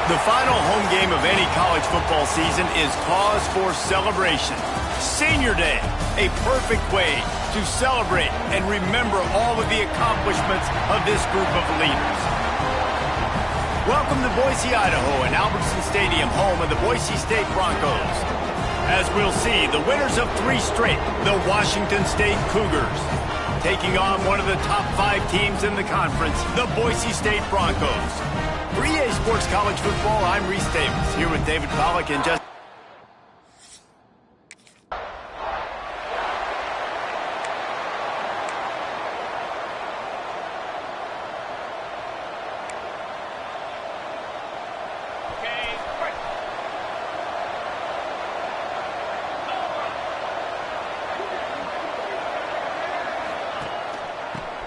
The final home game of any college football season is cause for celebration. Senior Day, a perfect way to celebrate and remember all of the accomplishments of this group of leaders. Welcome to Boise, Idaho, and Albertson Stadium, home of the Boise State Broncos. As we'll see, the winners of 3 straight, the Washington State Cougars, taking on one of the top 5 teams in the conference, the Boise State Broncos. For EA Sports College Football, I'm Reese Davis, here with David Pollack and Justin.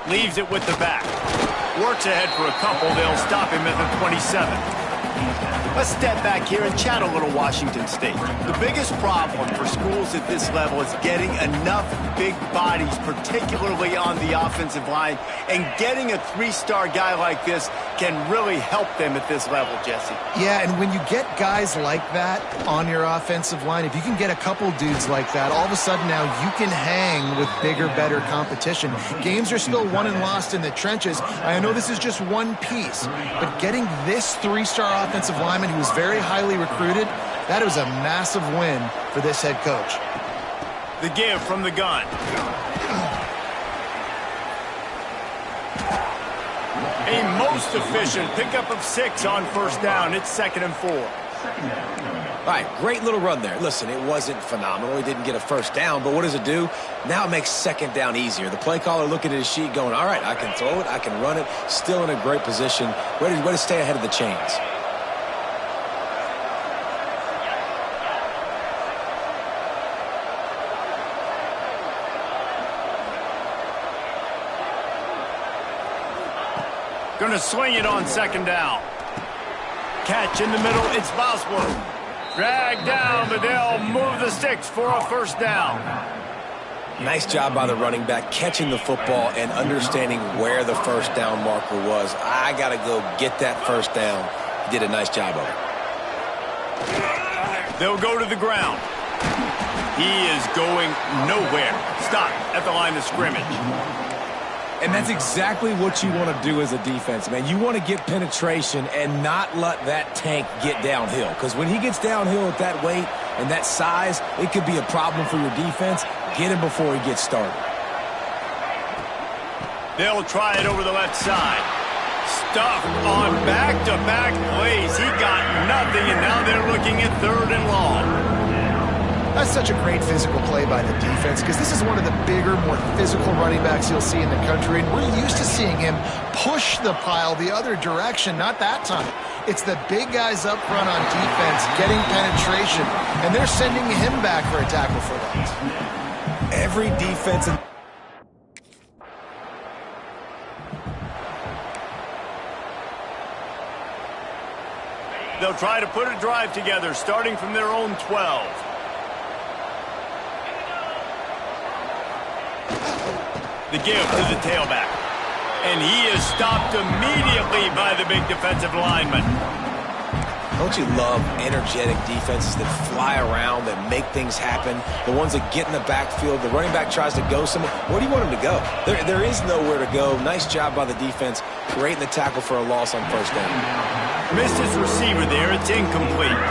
Leaves it with the back. Works ahead for a couple. They'll stop him at the 27. Let's step back here and chat a little Washington State. The biggest problem for schools at this level is getting enough big bodies, particularly on the offensive line, and getting a 3-star guy like this can really help them at this level, Jesse. Yeah, and when you get guys like that on your offensive line, if you can get a couple dudes like that, all of a sudden now you can hang with bigger, better competition. Games are still won and lost in the trenches. I know this is just one piece, but getting this 3-star offensive lineman who is very highly recruited, that was a massive win for this head coach. The give from the gun. A most efficient pickup of 6 on first down. It's 2nd and 4. All right, great little run there. Listen, it wasn't phenomenal. He didn't get a first down, but what does it do? Now it makes 2nd down easier. The play caller looking at his sheet going, all right, I can throw it, I can run it, still in a great position. Way to stay ahead of the chains. Going to swing it on 2nd down. Catch in the middle. It's Bosworth. Dragged down, but they'll move the sticks for a first down. Nice job by the running back catching the football and understanding where the first down marker was. I got to go get that first down. He did a nice job of it. They'll go to the ground. He is going nowhere. Stop at the line of scrimmage. And that's exactly what you want to do as a defense, man. You want to get penetration and not let that tank get downhill. Because when he gets downhill at that weight and that size, it could be a problem for your defense. Get him before he gets started. They'll try it over the left side. Stuffed on back-to-back plays. He got nothing, and now they're looking at 3rd and long. That's such a great physical play by the defense because this is one of the bigger, more physical running backs you'll see in the country, and we're used to seeing him push the pile the other direction. Not that time. It's the big guys up front on defense getting penetration, and they're sending him back for a tackle for that. Every defensive... They'll try to put a drive together, starting from their own 12. The give to the tailback. And he is stopped immediately by the big defensive lineman. Don't you love energetic defenses that fly around, that make things happen? The ones that get in the backfield, the running back tries to go somewhere. Where do you want him to go? There is nowhere to go. Nice job by the defense, creating the tackle for a loss on first down. Missed his receiver there. It's incomplete.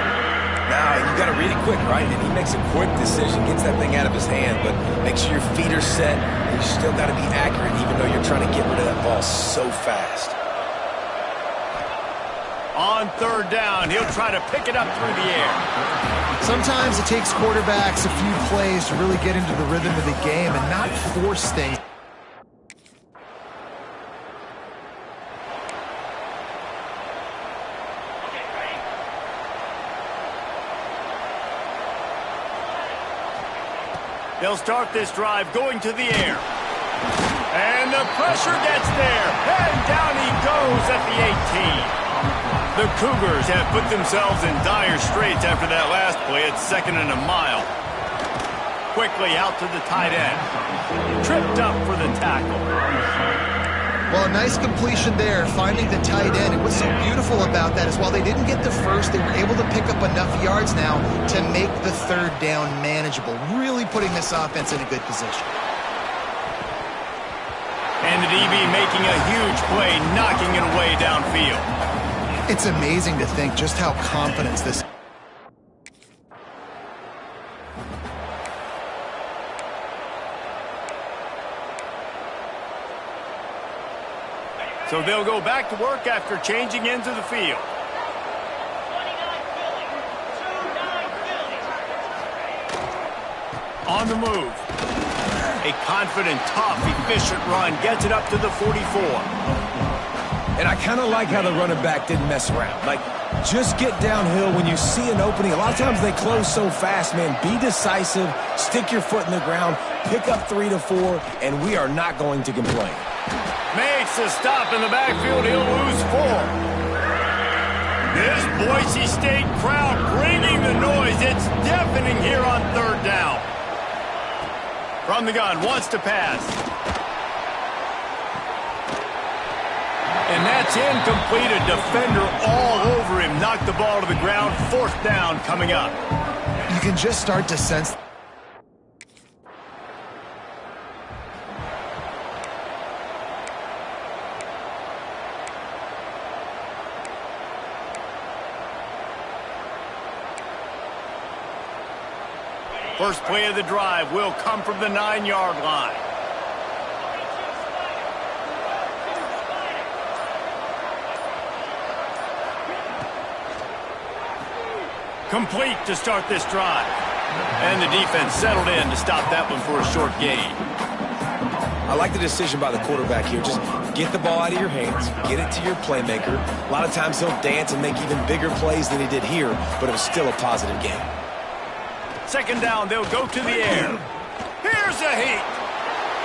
Now, you got to read it quick, right? And he makes a quick decision, gets that thing out of his hand, but make sure your feet are set. You still got to be accurate, even though you're trying to get rid of that ball so fast. On 3rd down, he'll try to pick it up through the air. Sometimes it takes quarterbacks a few plays to really get into the rhythm of the game and not force things. They'll start this drive going to the air. And the pressure gets there. And down he goes at the 18. The Cougars have put themselves in dire straits after that last play. It's 2nd and a mile. Quickly out to the tight end. Tripped up for the tackle. Well, a nice completion there, finding the tight end. And what's so beautiful about that is while they didn't get the first, they were able to pick up enough yards now to make the third down manageable, really putting this offense in a good position. And the DB making a huge play, knocking it away downfield. It's amazing to think just how confident this. So they'll go back to work after changing into the field. On the move. A confident, tough, efficient run gets it up to the 44. And I kind of like how the running back didn't mess around. Like, just get downhill when you see an opening. A lot of times they close so fast, man. Be decisive, stick your foot in the ground, pick up 3 to 4, and we are not going to complain. Makes a stop in the backfield. He'll lose 4. This Boise State crowd bringing the noise. It's deafening here on third down. From the gun, wants to pass. And that's incomplete. A defender all over him. Knocked the ball to the ground. Fourth down coming up. You can just start to sense. First play of the drive will come from the 9-yard line. Complete to start this drive. And the defense settled in to stop that one for a short gain. I like the decision by the quarterback here. Just get the ball out of your hands, get it to your playmaker. A lot of times he'll dance and make even bigger plays than he did here, but it was still a positive game. Second down, they'll go to the air. Here's a heat.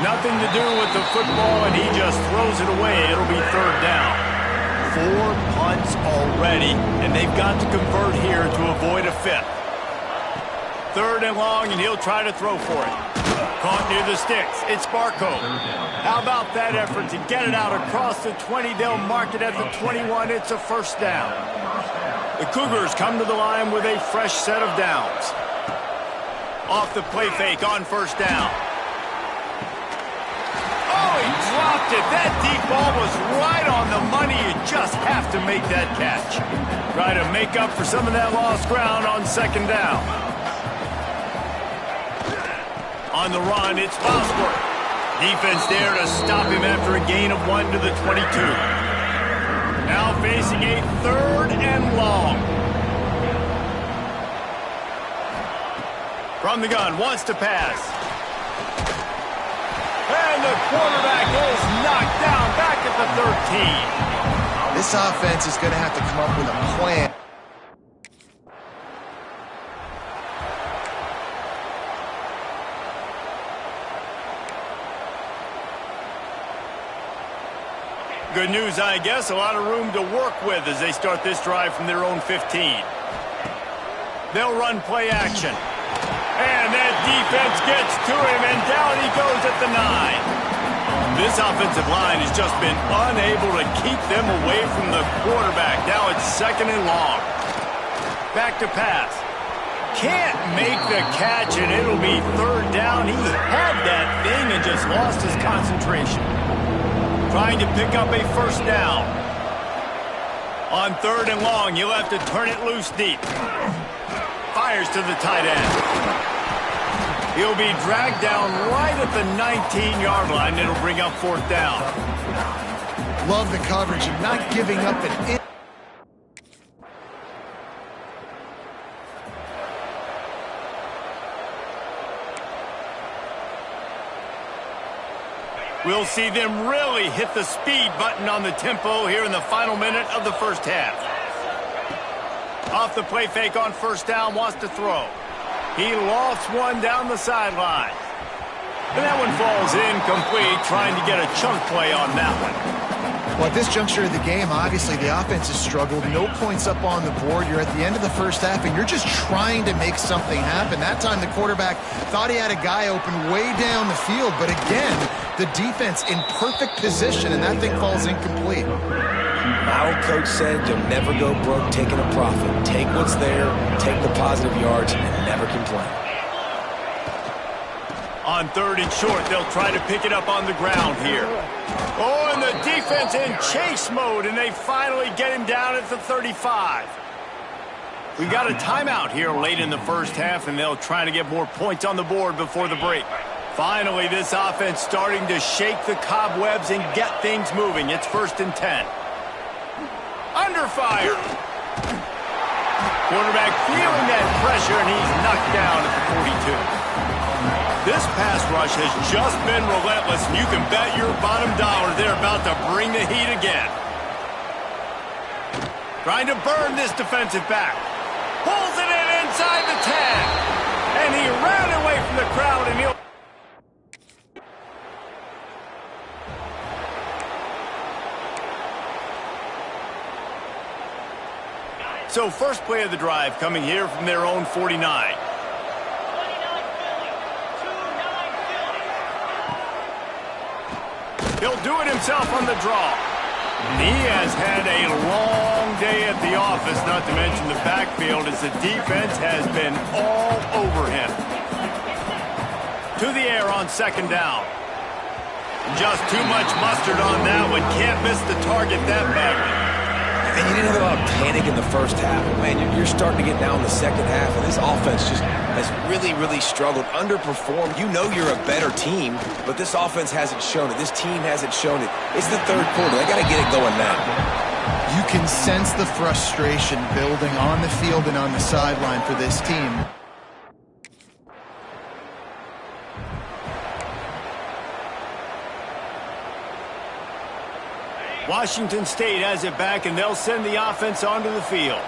Nothing to do with the football, and he just throws it away. It'll be third down. 4 punts already, and they've got to convert here to avoid a fifth. Third and long, and he'll try to throw for it. Caught near the sticks. It's Barco. How about that effort to get it out across the 20? They'll mark it at the 21. It's a first down. The Cougars come to the line with a fresh set of downs. Off the play fake on first down. Oh, he dropped it. That deep ball was right on the money. You just have to make that catch. Try to make up for some of that lost ground on second down. On the run, it's Bosworth. Defense there to stop him after a gain of 1 to the 22. Now facing a third and long. From the gun, wants to pass. And the quarterback is knocked down back at the 13. This offense is going to have to come up with a plan. Good news, I guess. A lot of room to work with as they start this drive from their own 15. They'll run play action. And that defense gets to him, and down he goes at the 9. This offensive line has just been unable to keep them away from the quarterback. Now it's second and long. Back to pass. Can't make the catch, and it'll be third down. He had that thing and just lost his concentration. Trying to pick up a first down. On third and long, you'll have to turn it loose deep. Fires to the tight end. He'll be dragged down right at the 19-yard line. It'll bring up fourth down. Love the coverage and not giving up an inch. We'll see them really hit the speed button on the tempo here in the final minute of the first half. Off the play fake on first down, wants to throw. He lofts one down the sideline. And that one falls incomplete, trying to get a chunk play on that one. Well, at this juncture of the game, obviously the offense has struggled. No points up on the board. You're at the end of the first half, and you're just trying to make something happen. That time the quarterback thought he had a guy open way down the field, but again, The defense in perfect position, and that thing falls incomplete. My old coach said you'll never go broke taking a profit. Take what's there, take the positive yards, and never complain. On 3rd and short, they'll try to pick it up on the ground here. Oh, and the defense in chase mode, and they finally get him down at the 35. We got a timeout here late in the first half, and they'll try to get more points on the board before the break. Finally, this offense starting to shake the cobwebs and get things moving. It's 1st and 10. Under fire. Quarterback feeling that pressure, and he's knocked down at the 42. This pass rush has just been relentless, and you can bet your bottom dollar they're about to bring the heat again. Trying to burn this defensive back. Pulls it in inside the 10. And he ran away from the crowd, and he'll... So first play of the drive coming here from their own 49. He'll do it himself on the draw. He has had a long day at the office, not to mention the backfield, as the defense has been all over him. To the air on 2nd down. Just too much mustard on that one. Can't miss the target that badly. And you didn't have a lot of panic in the first half. Man, you're starting to get down in the second half, and this offense just has really struggled, underperformed. You know you're a better team, but this offense hasn't shown it. This team hasn't shown it. It's the 3rd quarter. They got to get it going now. You can sense the frustration building on the field and on the sideline for this team. Washington State has it back, and they'll send the offense onto the field.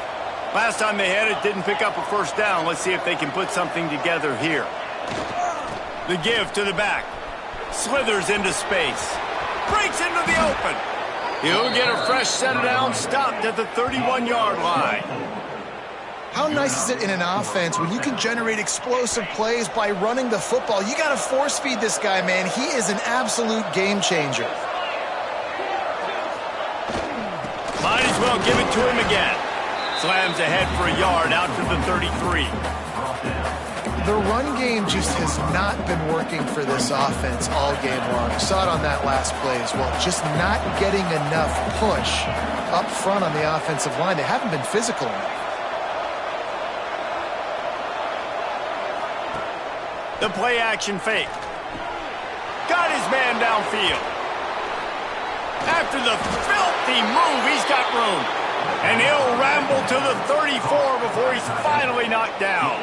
Last time they had it, didn't pick up a 1st down. Let's see if they can put something together here. The give to the back. Slithers into space. Breaks into the open. He'll get a fresh set down, stopped at the 31-yard line. How nice is it in an offense when you can generate explosive plays by running the football? You got to force feed this guy, man. He is an absolute game changer. Might as well give it to him again. Slams ahead for a yard out to the 33. The run game just has not been working for this offense all game long. You saw it on that last play as well. Just not getting enough push up front on the offensive line. They haven't been physical enough. The play action fake. Got his man downfield. After the filthy move, he's got room. And he'll ramble to the 34 before he's finally knocked down.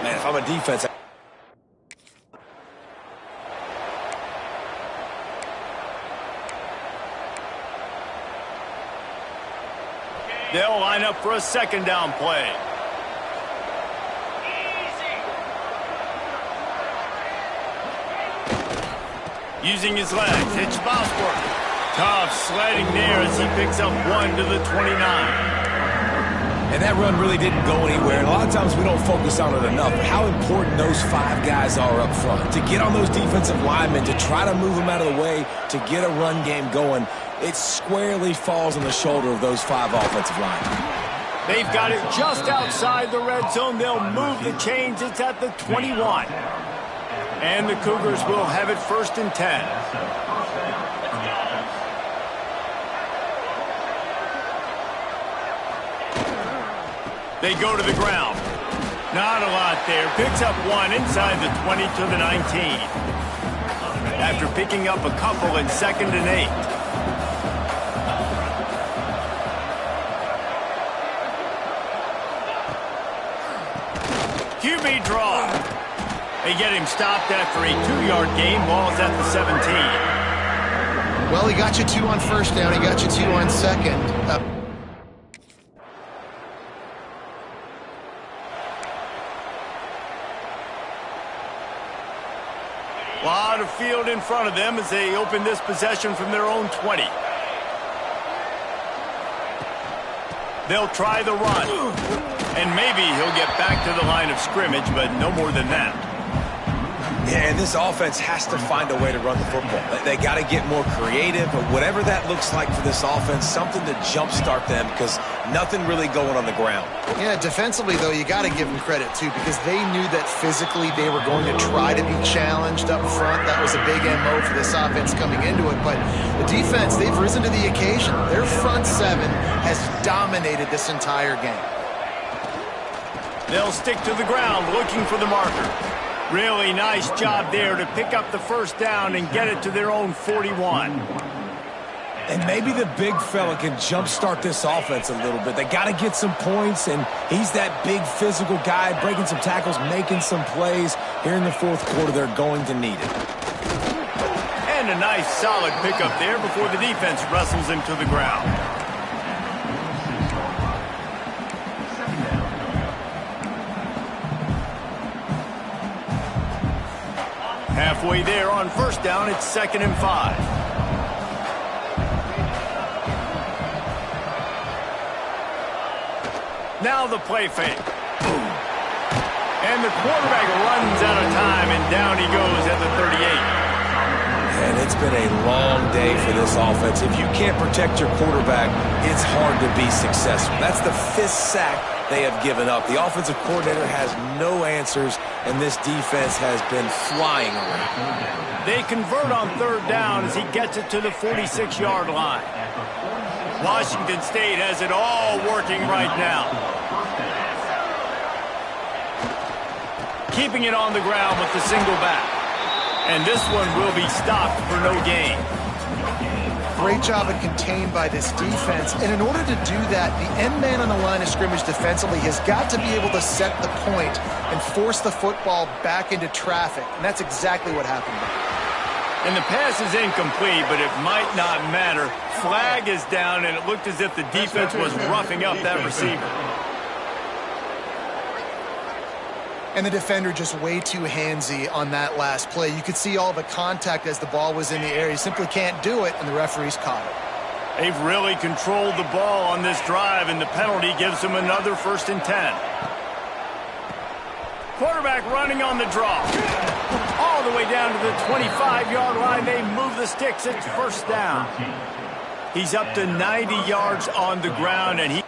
Man, if I'm a defense... They'll line up for a 2nd down play. Using his legs, it's Bosworth. Tough sledding there as he picks up 1 to the 29. And that run really didn't go anywhere. And a lot of times we don't focus on it enough, but how important those 5 guys are up front. To get on those defensive linemen, to try to move them out of the way, to get a run game going, it squarely falls on the shoulder of those 5 offensive linemen. They've got it just outside the red zone. They'll move the chains. It's at the 21. And the Cougars will have it 1st and 10. They go to the ground. Not a lot there. Picks up 1 inside the 20 to the 19. After picking up a couple in 2nd and 8. QB draw. They get him stopped after a 2-yard gain. Ball's at the 17. Well, he got you 2 on 1st down. He got you 2 on 2nd. A lot of field in front of them as they open this possession from their own 20. They'll try the run. And maybe he'll get back to the line of scrimmage, but no more than that. Yeah, and this offense has to find a way to run the football. They got to get more creative, but whatever that looks like for this offense, something to jumpstart them because nothing really going on the ground. Yeah, defensively, though, you got to give them credit, too, because they knew that physically they were going to try to be challenged up front. That was a big MO for this offense coming into it. But the defense, they've risen to the occasion. Their front seven has dominated this entire game. They'll stick to the ground looking for the marker. Really nice job there to pick up the first down and get it to their own 41. And maybe the big fella can jumpstart this offense a little bit. They got to get some points, and he's that big physical guy, breaking some tackles, making some plays. Here in the fourth quarter, they're going to need it. And a nice solid pickup there before the defense wrestles him to the ground. Halfway there on first down, it's 2nd and 5. Now the play fake. And the quarterback runs out of time, and down he goes at the 38. And it's been a long day for this offense. If you can't protect your quarterback, it's hard to be successful. That's the 5th sack they have given up. The offensive coordinator has no answers, and this defense has been flying around. They convert on 3rd down as he gets it to the 46-yard line. Washington State has it all working right now. Keeping it on the ground with the single back. And this one will be stopped for no gain. Great job of contained by this defense. And in order to do that, the end man on the line of scrimmage defensively has got to be able to set the point and force the football back into traffic. And that's exactly what happened. And the pass is incomplete, but it might not matter. Flag is down, and it looked as if the defense was roughing up that receiver. And the defender just way too handsy on that last play. You could see all the contact as the ball was in the air. He simply can't do it, and the referees caught it. They've really controlled the ball on this drive, and the penalty gives them another 1st and 10. Quarterback running on the draw. All the way down to the 25-yard line. They move the sticks. It's 1st down. He's up to 90 yards on the ground, and he...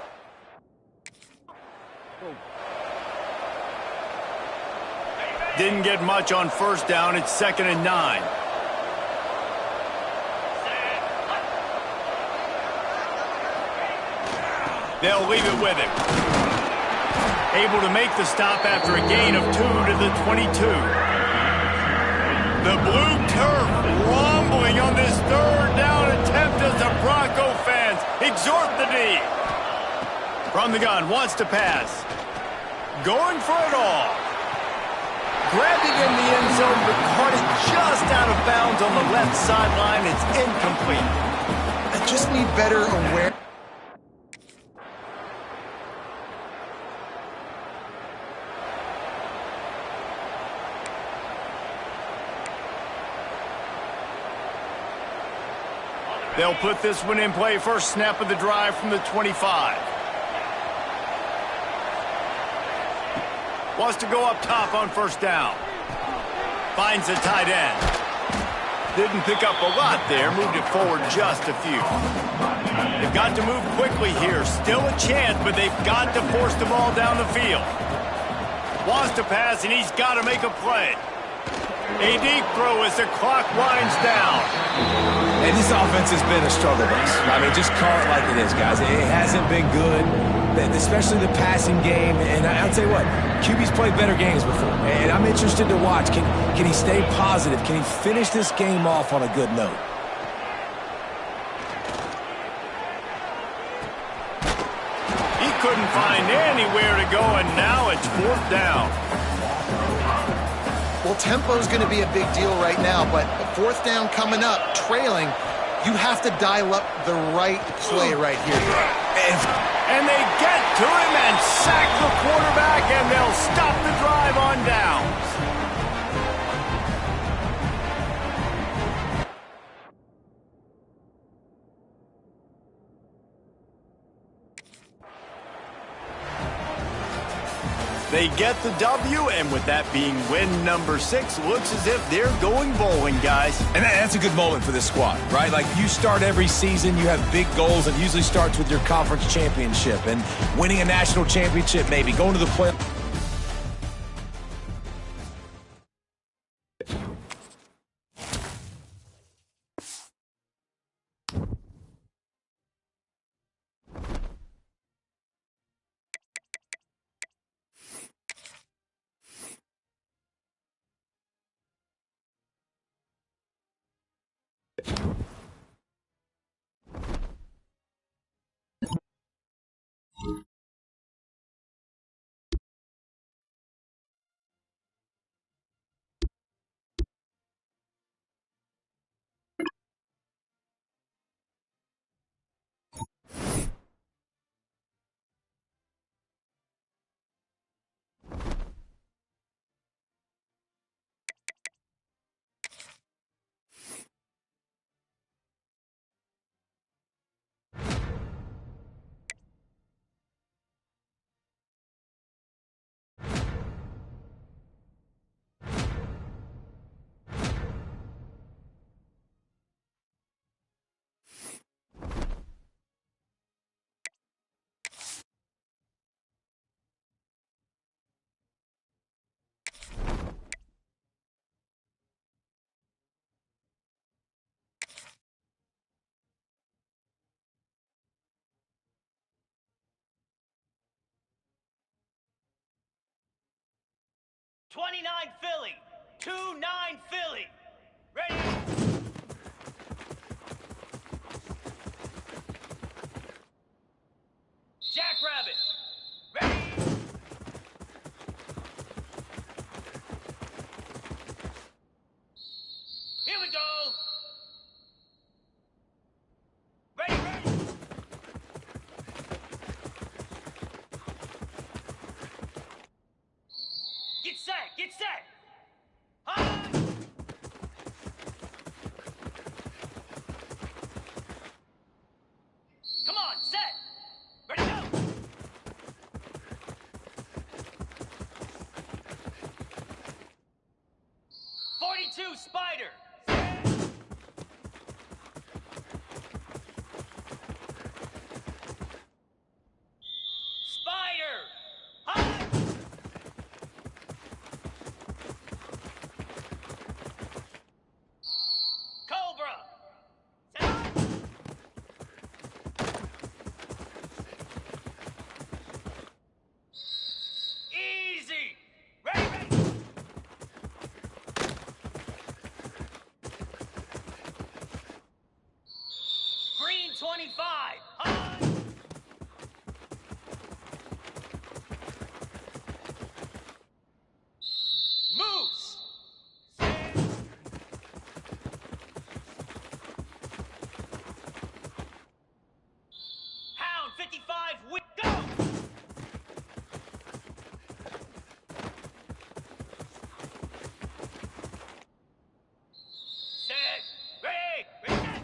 didn't get much on 1st down. It's 2nd and 9. They'll leave it with him. Able to make the stop after a gain of 2 to the 22. The blue turf rumbling on this 3rd down attempt as the Bronco fans exhort the D. From the gun, wants to pass. Going for it all. Grabbed it in the end zone, but caught it just out of bounds on the left sideline. It's incomplete. I just need better awareness. They'll put this one in play. First snap of the drive from the 25. Wants to go up top on 1st down. Finds a tight end. Didn't pick up a lot there. Moved it forward just a few. They've got to move quickly here. Still a chance, but they've got to force the ball down the field. Wants to pass, and he's got to make a play. A deep throw as the clock winds down. And this offense has been a struggle bus. I mean, just call it like it is, guys. It hasn't been good, especially the passing game. And I'll tell you what, QB's played better games before. And I'm interested to watch. Can he stay positive? Can he finish this game off on a good note? He couldn't find anywhere to go, and now it's 4th down. Well, tempo's going to be a big deal right now, but 4th down coming up, trailing, you have to dial up the right play right here. And they get to him and sack the quarterback, and they'll stop the drive on downs. They get the W, and with that being win number 6, looks as if they're going bowling, guys. And that's a good moment for this squad, right? Like, you start every season, you have big goals, and it usually starts with your conference championship and winning a national championship, maybe going to the playoffs. '29 Philly, 2-9 Philly. Ready? Jackrabbit. Ready? Here we go. Ready, ready. Get set, get set. Huh? Come on, set. Ready, go. 42 Spider. Spider. Huh? Cobra. Set. Easy. Ready, ready. Green 25. Huh? Moose. Set. Hound 55. We go. Set. Ready. Ready. Set.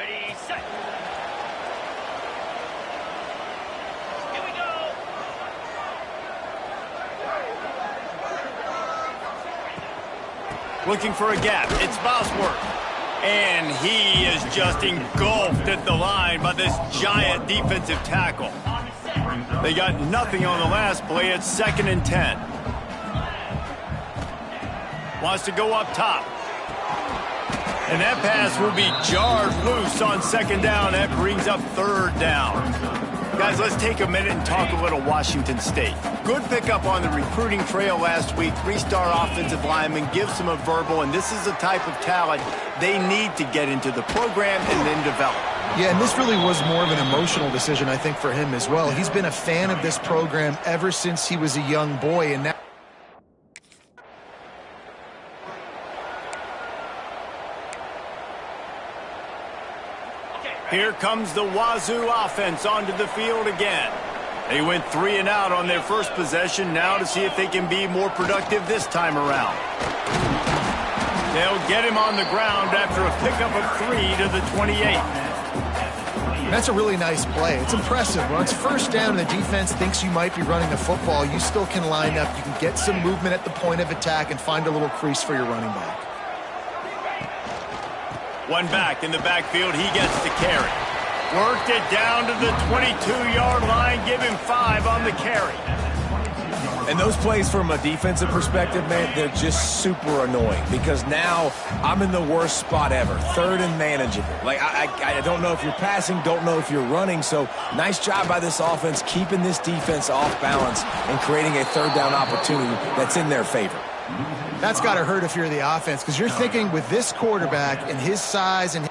Ready, set. Here we go. Looking for a gap. It's Bosworth. And he is just engulfed at the line by this giant defensive tackle. They got nothing on the last play. It's 2nd and 10. Wants to go up top. And that pass will be jarred loose on 2nd down. That brings up 3rd down. Guys, let's take a minute and talk a little Washington State. Good pickup on the recruiting trail last week. 3-star offensive lineman, gives them a verbal, and this is the type of talent they need to get into the program and then develop. Yeah, and this really was more of an emotional decision, I think, for him as well. He's been a fan of this program ever since he was a young boy, and now... Here comes the Wazoo offense onto the field again. They went 3 and out on their first possession, now to see if they can be more productive this time around. They'll get him on the ground after a pickup of 3 to the 28. That's a really nice play. It's impressive. When it's 1st down and the defense thinks you might be running the football, you still can line up. You can get some movement at the point of attack and find a little crease for your running back. One back in the backfield, he gets to carry. Worked it down to the 22-yard line, give him 5 on the carry. And those plays from a defensive perspective, man, they're just super annoying because now I'm in the worst spot ever, 3rd and manageable. Like, I don't know if you're passing, don't know if you're running, so nice job by this offense keeping this defense off balance and creating a 3rd down opportunity that's in their favor. That's got to hurt if you're the offense, because you're thinking with this quarterback and his size and...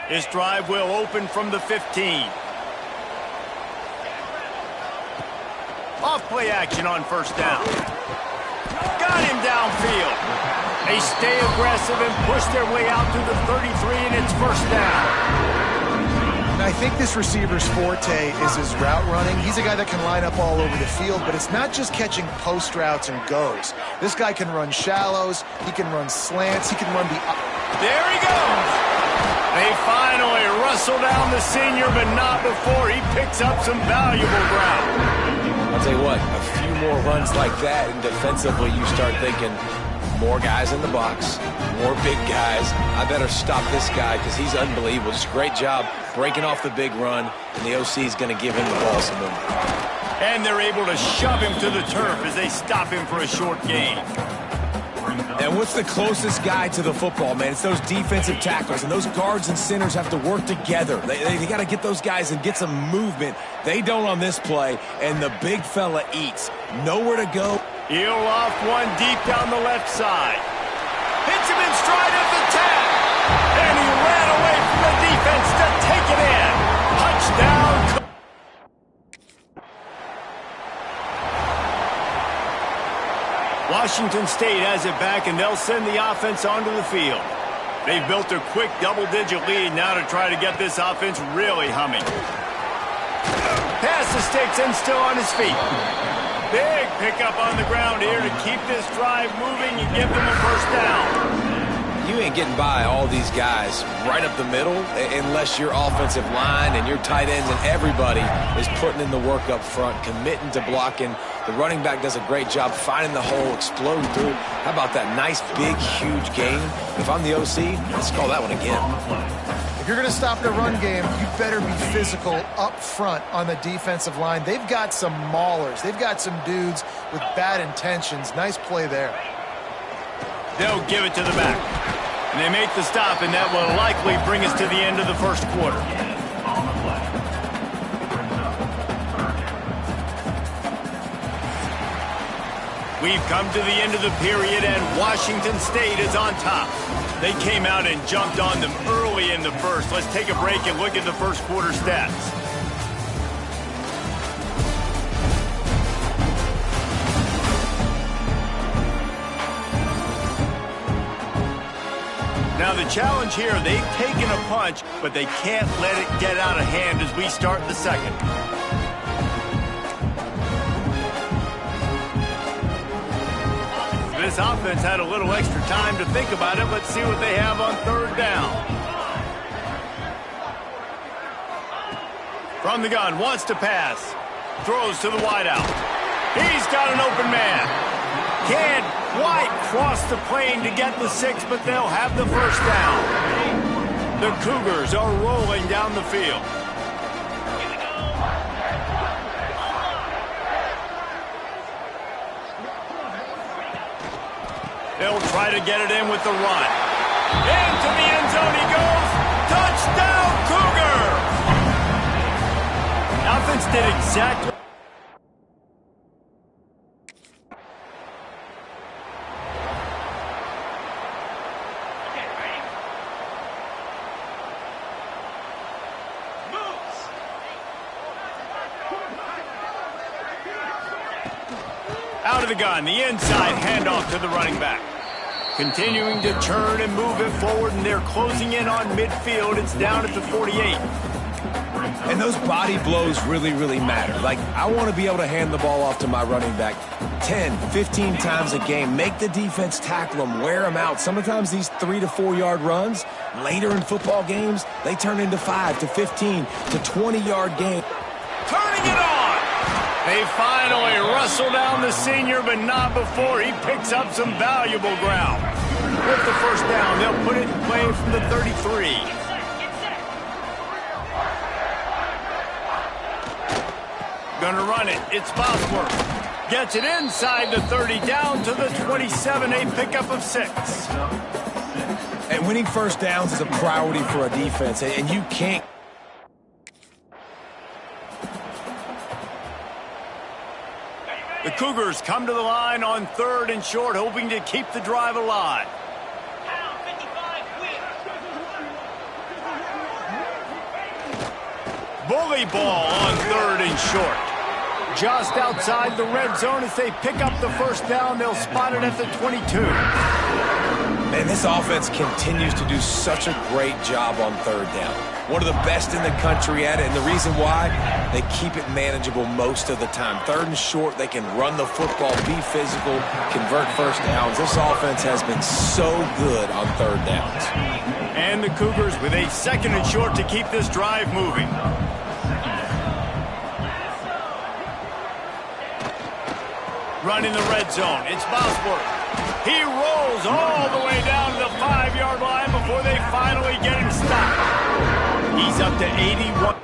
This drive will open from the 15. Off play action on 1st down. Got him downfield. They stay aggressive and push their way out to the 33, and it's 1st down. I think this receiver's forte is his route running. He's a guy that can line up all over the field, but it's not just catching post routes and goes. This guy can run shallows, he can run slants, he can run the... There he goes! They finally wrestle down the senior, but not before he picks up some valuable ground. I'll tell you what, a few more runs like that, and defensively you start thinking, more guys in the box, more big guys. I better stop this guy because he's unbelievable. Just a great job breaking off the big run, and the OC is going to give him the ball some more. And they're able to shove him to the turf as they stop him for a short gain. And what's the closest guy to the football, man? It's those defensive tackles, and those guards and centers have to work together. They got to get those guys and get some movement. They don't on this play, and the big fella eats. Nowhere to go. He'll off one deep down the left side. Hits him in stride at the 10. And he ran away from the defense to take it in. Touchdown. Washington State has it back, and they'll send the offense onto the field. They've built a quick double-digit lead now to try to get this offense really humming. Pass the sticks and still on his feet. Big pickup on the ground here to keep this drive moving and give them a 1st down. You ain't getting by all these guys right up the middle unless your offensive line and your tight ends and everybody is putting in the work up front, committing to blocking. The running back does a great job finding the hole, exploding through. How about that nice, big, huge gain? If I'm the OC, let's call that one again. If you're going to stop the run game, you better be physical up front on the defensive line. They've got some maulers. They've got some dudes with bad intentions. Nice play there. They'll give it to the back. And they make the stop, and that will likely bring us to the end of the 1st quarter. We've come to the end of the period, and Washington State is on top. They came out and jumped on them early in the first. Let's take a break and look at the 1st quarter stats. Now the challenge here, they've taken a punch, but they can't let it get out of hand as we start the second. This offense had a little extra time to think about it. Let's see what they have on third down. From the gun, wants to pass. Throws to the wideout. He's got an open man. Can't quite cross the plane to get the 6, but they'll have the first down. The Cougars are rolling down the field. They'll try to get it in with the run. Into the end zone he goes. Touchdown, Cougars! The offense did exactly... Out of the gun, the inside handoff to the running back. Continuing to turn and move it forward, and they're closing in on midfield. It's down at the 48. And those body blows really, really matter. Like, I want to be able to hand the ball off to my running back 10, 15 times a game. Make the defense tackle them, wear them out. Sometimes these 3 to 4 yard runs, later in football games, they turn into 5 to 15 to 20 yard games. Turning it on! They finally wrestle down the senior, but not before he picks up some valuable ground. With the first down, they'll put it in play from the 33. Gonna run it. It's Bosworth. Gets it inside the 30, down to the 27, a pickup of 6. And winning first downs is a priority for a defense, and you can't. The Cougars come to the line on 3rd and short, hoping to keep the drive alive. Bully ball on 3rd and short. Just outside the red zone as they pick up the first down. They'll spot it at the 22. Man, this offense continues to do such a great job on 3rd down. One of the best in the country at it, and the reason why, they keep it manageable most of the time. 3rd and short, they can run the football, be physical, convert first downs. This offense has been so good on 3rd downs. And the Cougars with a 2nd and short to keep this drive moving. Running the red zone, it's Bosworth. He rolls all the way down to the 5-yard line before they finally get him stopped. He's up to 81.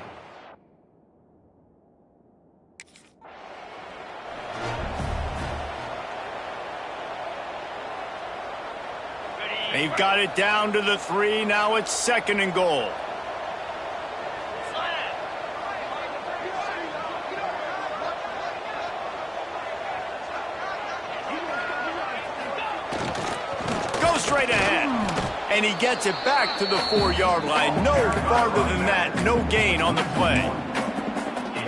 They've got it down to the 3. Now it's 2nd and goal. Go straight ahead. And he gets it back to the 4-yard line. No farther than that. No gain on the play.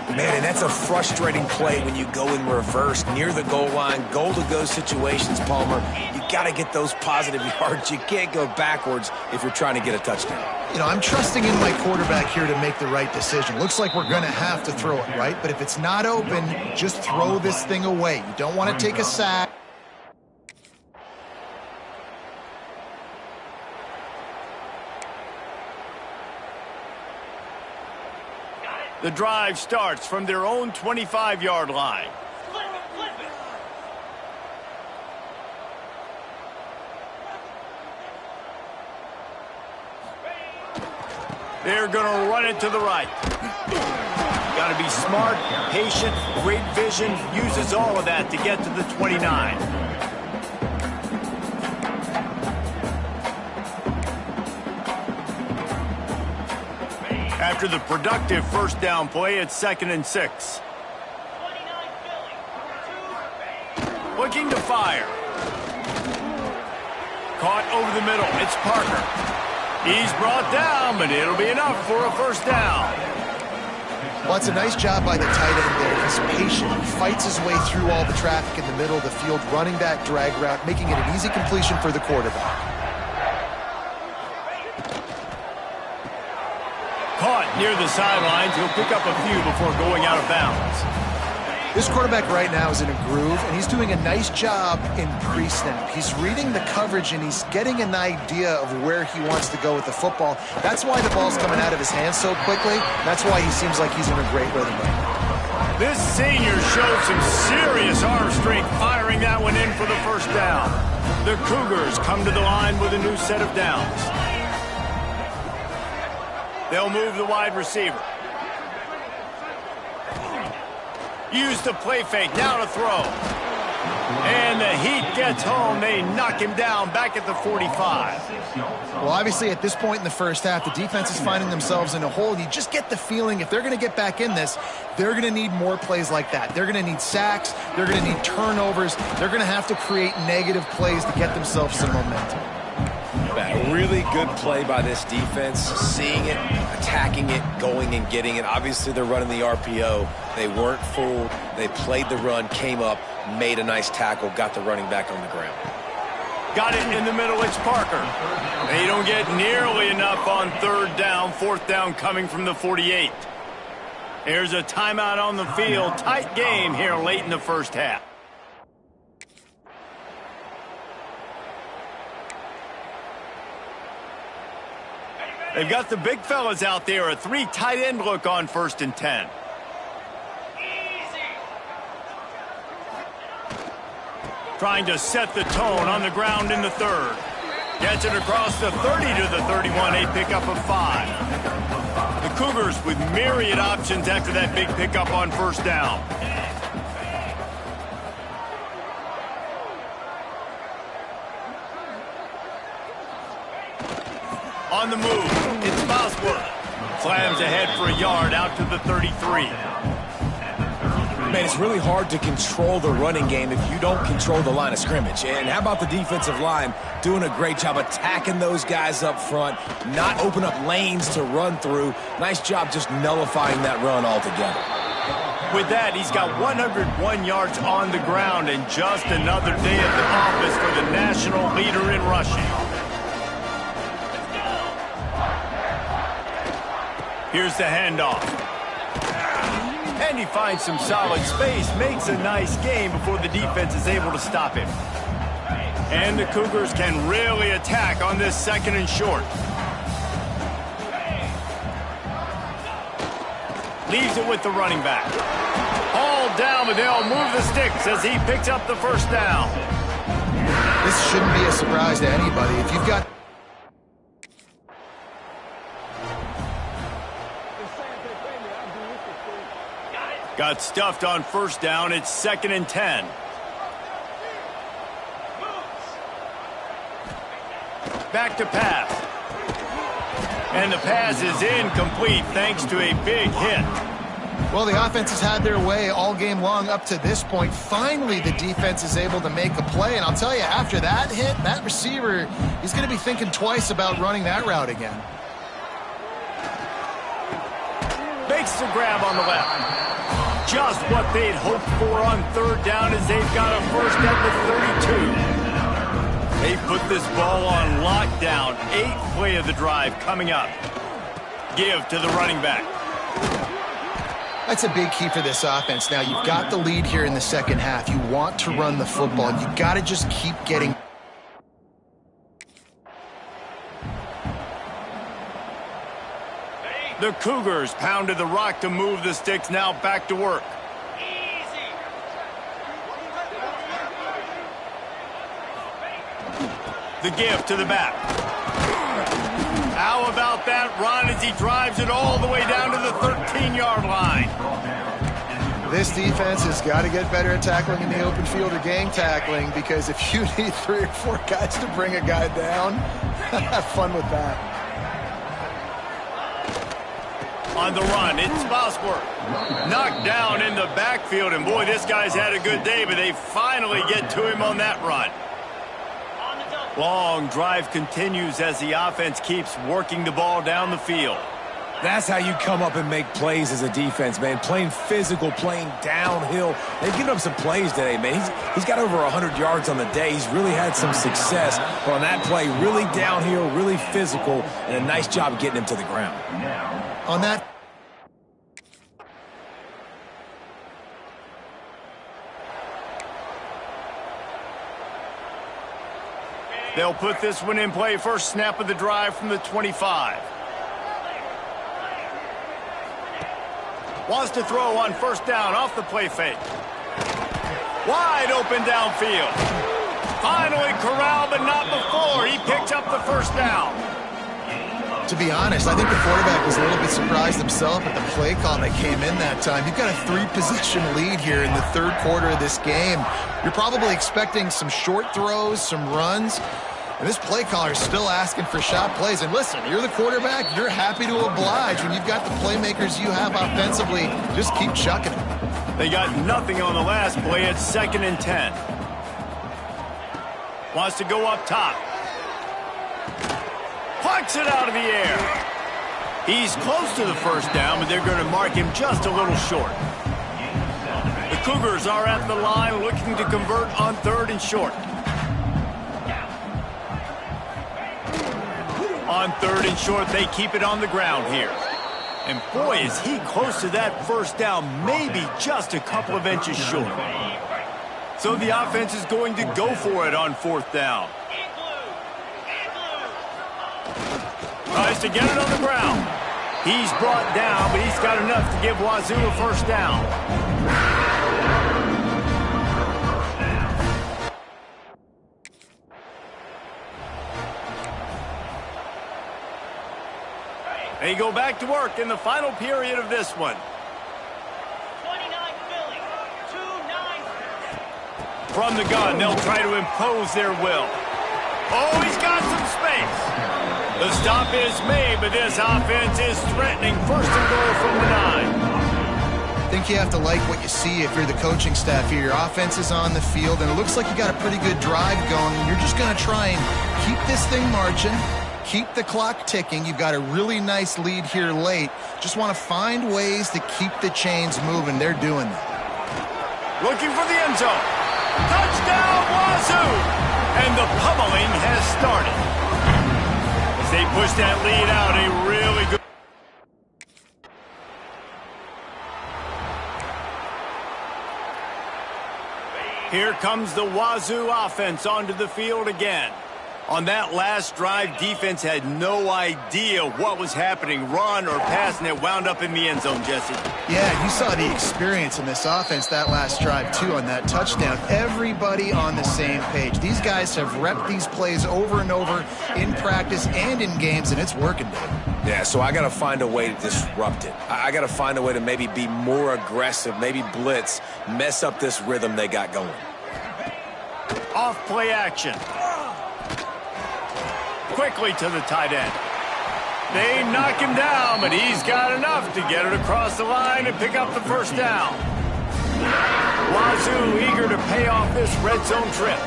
Man, and that's a frustrating play when you go in reverse near the goal line, goal-to-go situations, Palmer. You got to get those positive yards. You can't go backwards if you're trying to get a touchdown. You know, I'm trusting in my quarterback here to make the right decision. Looks like we're going to have to throw it, right? But if it's not open, just throw this thing away. You don't want to take a sack. The drive starts from their own 25-yard line. They're going to run it to the right. Got to be smart, patient, great vision, uses all of that to get to the 29. After the productive first down play, it's 2nd and 6. Looking to fire. Caught over the middle. It's Parker. He's brought down, but it'll be enough for a first down. Well, it's a nice job by the tight end there. He's patient. He fights his way through all the traffic in the middle of the field, running that drag route, making it an easy completion for the quarterback. caught near the sidelines. He'll pick up a few before going out of bounds. This quarterback right now is in a groove, and he's doing a nice job in pre-snap. He's reading the coverage, and he's getting an idea of where he wants to go with the football. That's why the ball's coming out of his hands so quickly. That's why he seems like he's in a great rhythm right now. This senior showed some serious arm strength, firing that one in for the first down. The Cougars come to the line with a new set of downs. They'll move the wide receiver. Use the play fake, now to throw. And the heat gets home. They knock him down back at the 45. Well, obviously, at this point in the first half, the defense is finding themselves in a hole. You just get the feeling if they're going to get back in this, they're going to need more plays like that. They're going to need sacks. They're going to need turnovers. They're going to have to create negative plays to get themselves some momentum. A really good play by this defense, seeing it, attacking it, going and getting it. Obviously, they're running the RPO. They weren't fooled. They played the run, came up, made a nice tackle, got the running back on the ground. Got it in the middle, it's Parker. They don't get nearly enough on third down, fourth down coming from the 48. There's a timeout on the field. Tight game here late in the first half. They've got the big fellas out there, a 3 tight end look on 1st and 10. Trying to set the tone on the ground in the third. Gets it across the 30 to the 31, a pickup of 5. The Cougars with myriad options after that big pickup on 1st down. On the move, it's Bosworth. Slams ahead for a yard out to the 33. Man, it's really hard to control the running game if you don't control the line of scrimmage. And how about the defensive line doing a great job attacking those guys up front, not open up lanes to run through. Nice job just nullifying that run altogether. With that, he's got 101 yards on the ground and just another day at the office for the national leader in rushing. Here's the handoff. And he finds some solid space, makes a nice game before the defense is able to stop him. And the Cougars can really attack on this 2nd and short. Leaves it with the running back. Hauled down, but they'll move the sticks as he picks up the 1st down. This shouldn't be a surprise to anybody. If you've got Got stuffed on 1st down. It's 2nd and 10. Back to pass. And the pass is incomplete thanks to a big hit. Well, the offense has had their way all game long up to this point. Finally, the defense is able to make a play. And I'll tell you, after that hit, that receiver, he's going to be thinking twice about running that route again. Makes the grab on the left. Just what they'd hoped for on 3rd down as they've got a first at the 32. They put this ball on lockdown. 8th play of the drive coming up. Give to the running back. That's a big key for this offense. Now, you've got the lead here in the 2nd half. You want to run the football. You got to just keep getting. The Cougars pounded the rock to move the sticks, now back to work. The give to the back. How about that run as he drives it all the way down to the 13-yard line? This defense has got to get better at tackling in the open field or gang tackling, because if you need 3 or 4 guys to bring a guy down, have fun with that. On the run, it's Bosworth. Knocked down in the backfield, and boy, this guy's had a good day, but they finally get to him on that run. Long drive continues as the offense keeps working the ball down the field. That's how you come up and make plays as a defense, man. Playing physical, playing downhill. They've given up some plays today, man. He's got over 100 yards on the day. He's really had some success. But on that play, really downhill, really physical, and a nice job getting him to the ground. On that. They'll put this one in play. First snap of the drive from the 25. Wants to throw on first down off the play fake. Wide open downfield. Finally corralled, but not before. He picked up the first down. To be honest, I think the quarterback was a little bit surprised himself at the play call that came in that time. You've got a 3-possession lead here in the third quarter of this game. You're probably expecting some short throws, some runs. And this play caller is still asking for shot plays. And listen, you're the quarterback. You're happy to oblige when you've got the playmakers you have offensively. Just keep chucking it. They got nothing on the last play. It's 2nd and 10. Wants to go up top. Plucks it out of the air. He's close to the first down, but they're going to mark him just a little short. The Cougars are at the line looking to convert on 3rd and short. On 3rd and short, they keep it on the ground here. And boy, is he close to that first down, maybe just a couple of inches short. So the offense is going to go for it on 4th down. Tries to get it on the ground. He's brought down, but he's got enough to give Wazoo a first down. They go back to work in the final period of this one. 29 Philly, 2-9. From the gun, they'll try to impose their will. Oh, he's got some space. The stop is made, but this offense is threatening 1st and goal from the 9. I think you have to like what you see if you're the coaching staff here. Your offense is on the field, and it looks like you got a pretty good drive going. And you're just going to try and keep this thing marching. Keep the clock ticking. You've got a really nice lead here late. Just want to find ways to keep the chains moving. They're doing that. Looking for the end zone. Touchdown, Wazoo! And the pummeling has started. As they push that lead out, a really good... Here comes the Wazoo offense onto the field again. On that last drive, defense had no idea what was happening, run or pass, and it wound up in the end zone, Jesse. Yeah, you saw the experience in this offense that last drive, too, on that touchdown. Everybody on the same page. These guys have repped these plays over and over in practice and in games, and it's working, Dave. Yeah, so I got to find a way to disrupt it. I got to find a way to maybe be more aggressive, maybe blitz, mess up this rhythm they got going. Off play action. Quickly to the tight end. They knock him down, but he's got enough to get it across the line and pick up the first down. Wazoo eager to pay off this red zone trip.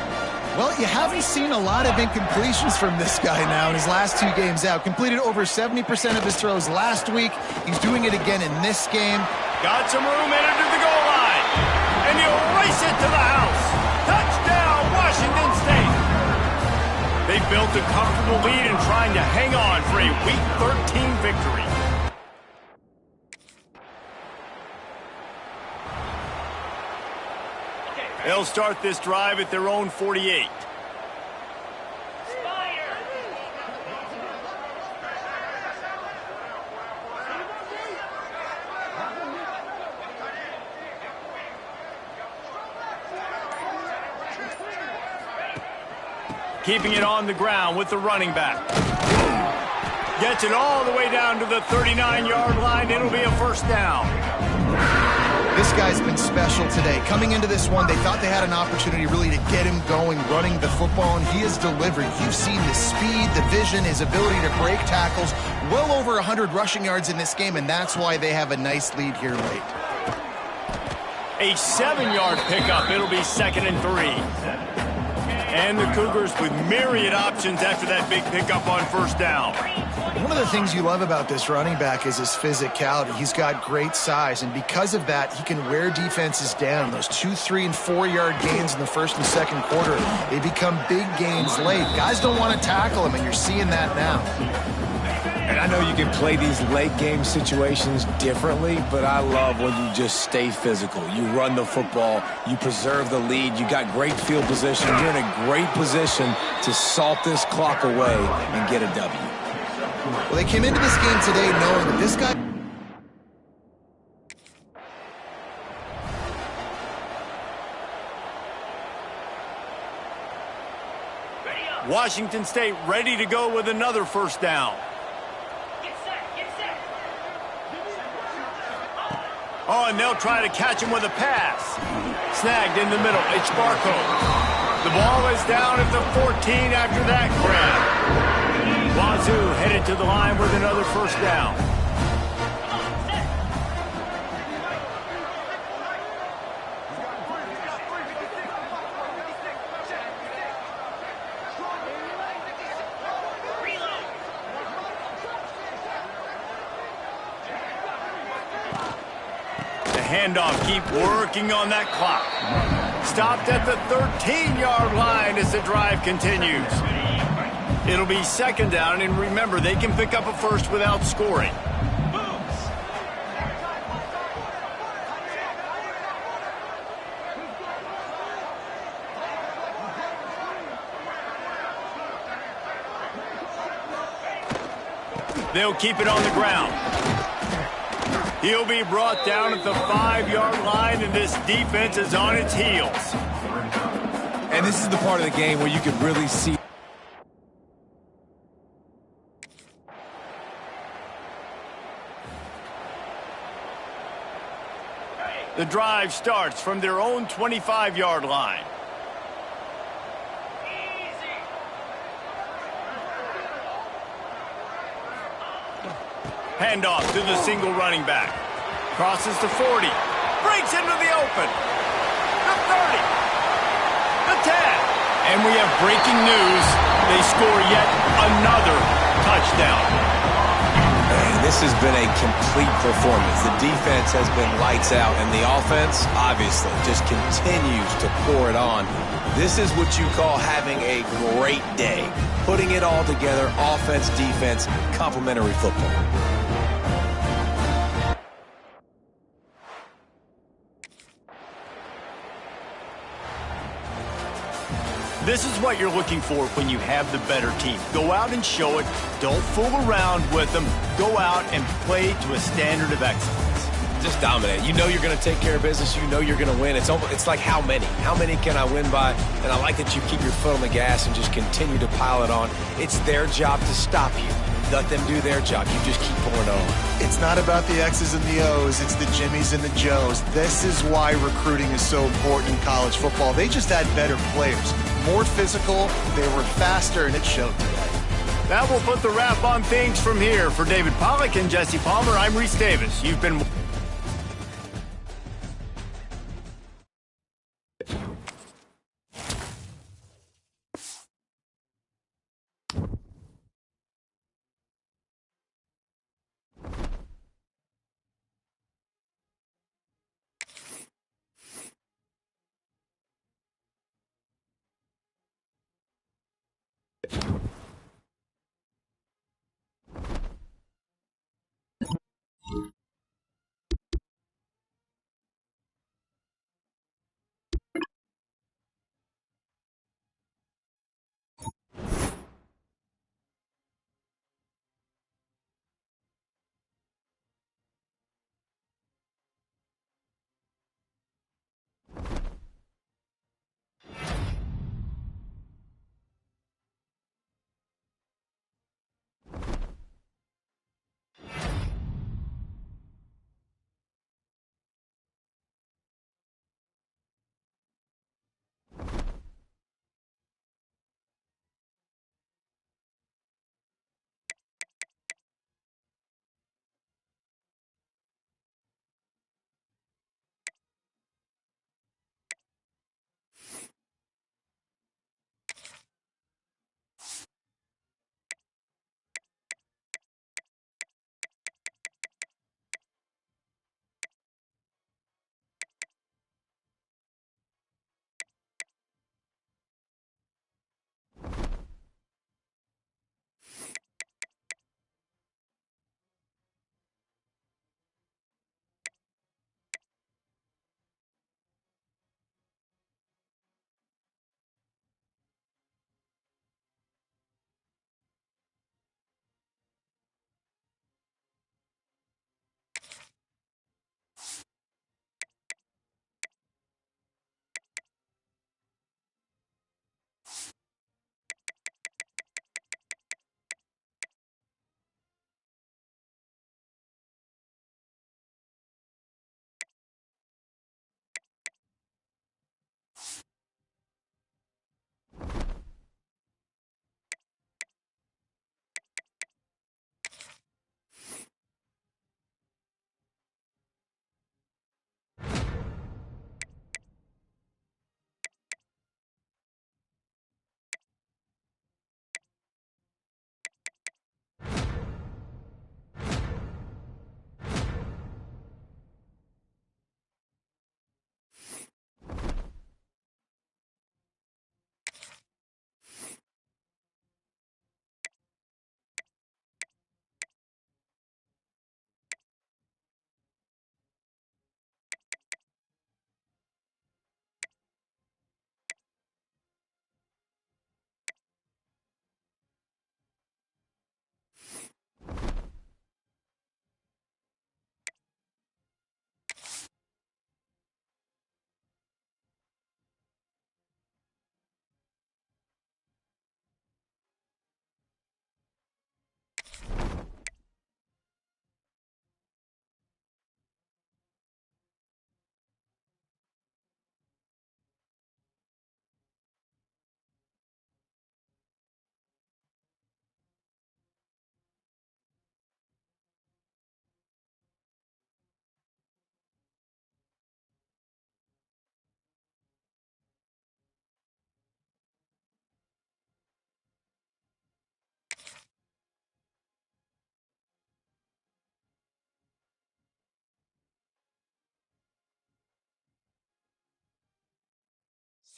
Well, you haven't seen a lot of incompletions from this guy now in his last 2 games out. Completed over 70% of his throws last week. He's doing it again in this game. Got some room, entered to the goal line. And he'll race it to the house. Touchdown, Washington State. They built a comfortable lead and trying to hang on for a Week 13 victory. They'll start this drive at their own 48. Keeping it on the ground with the running back. Gets it all the way down to the 39-yard line. It'll be a first down. This guy's been special today. Coming into this one, they thought they had an opportunity really to get him going, running the football, and he has delivered. You've seen the speed, the vision, his ability to break tackles. Well over 100 rushing yards in this game, and that's why they have a nice lead here late. A 7-yard pickup. It'll be 2nd and 3. And the Cougars with myriad options after that big pickup on first down. One of the things you love about this running back is his physicality. He's got great size, and because of that, he can wear defenses down. Those 2, 3, and 4-yard gains in the first and second quarter, they become big gains late. Guys don't want to tackle him, and you're seeing that now. And I know you can play these late game situations differently, but I love when you just stay physical. You run the football, you preserve the lead, you got great field position, you're in a great position to salt this clock away and get a W. Well, they came into this game today knowing that this guy... Washington State ready to go with another first down. Oh, and they'll try to catch him with a pass. Snagged in the middle. It's Barco. The ball is down at the 14 after that grab. Wazoo headed to the line with another first down. Handoff, keep working on that clock. Stopped at the 13-yard line as the drive continues. It'll be second down, and remember, they can pick up a first without scoring. They'll keep it on the ground. He'll be brought down at the 5-yard line, and this defense is on its heels. And this is the part of the game where you can really see. The drive starts from their own 25-yard line. Handoff to the single running back. Crosses to 40. Breaks into the open. The 30. The 10. And we have breaking news. They score yet another touchdown. And this has been a complete performance. The defense has been lights out, and the offense, obviously, just continues to pour it on. This is what you call having a great day. Putting it all together, offense, defense, complementary football. This is what you're looking for when you have the better team. Go out and show it. Don't fool around with them. Go out and play to a standard of excellence. Just dominate. You know you're going to take care of business. You know you're going to win. It's like how many? How many can I win by? And I like that you keep your foot on the gas and just continue to pile it on. It's their job to stop you. Let them do their job. You just keep pouring on. It's not about the X's and the O's. It's the Jimmies and the Joes. This is why recruiting is so important in college football. They just had better players. More physical, they were faster, and it showed today. That will put the wrap on things from here. For David Pollack and Jesse Palmer, I'm Reese Davis. You've been...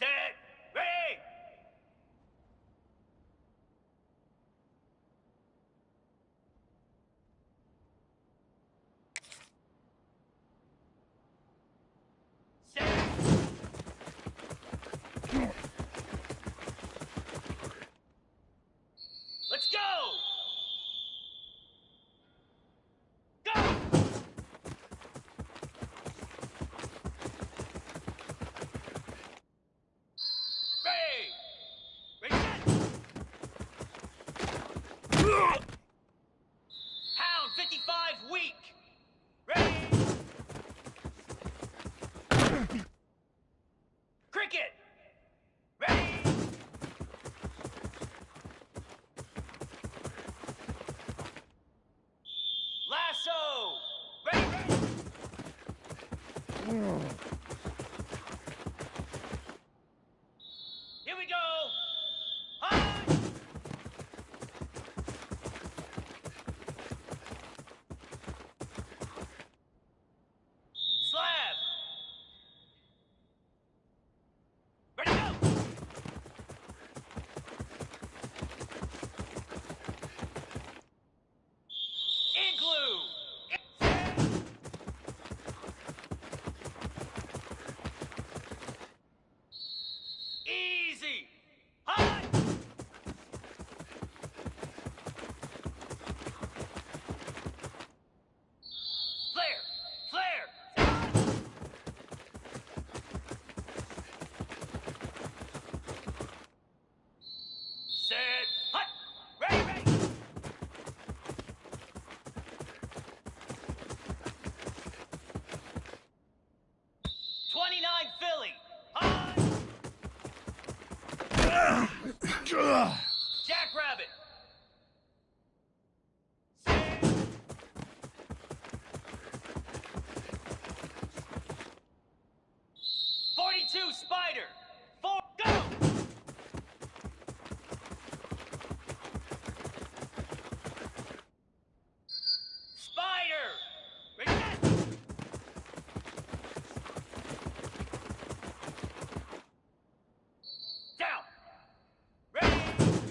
Set. Ready. Set. Let's go. Go. Ready. Ready, set. Pound 55 weak. Ready. Cricket. Ready. Lasso. Ready, ready. Here we go. High. Slab. Ready, go. Igloo. Easy. High. Flare. Flare. Set. Hut. Ready, ready. '29 Philly. High. Jackrabbit. Set. 42 Spider. 4. Go. Spider. Ready, set. Down. Ready.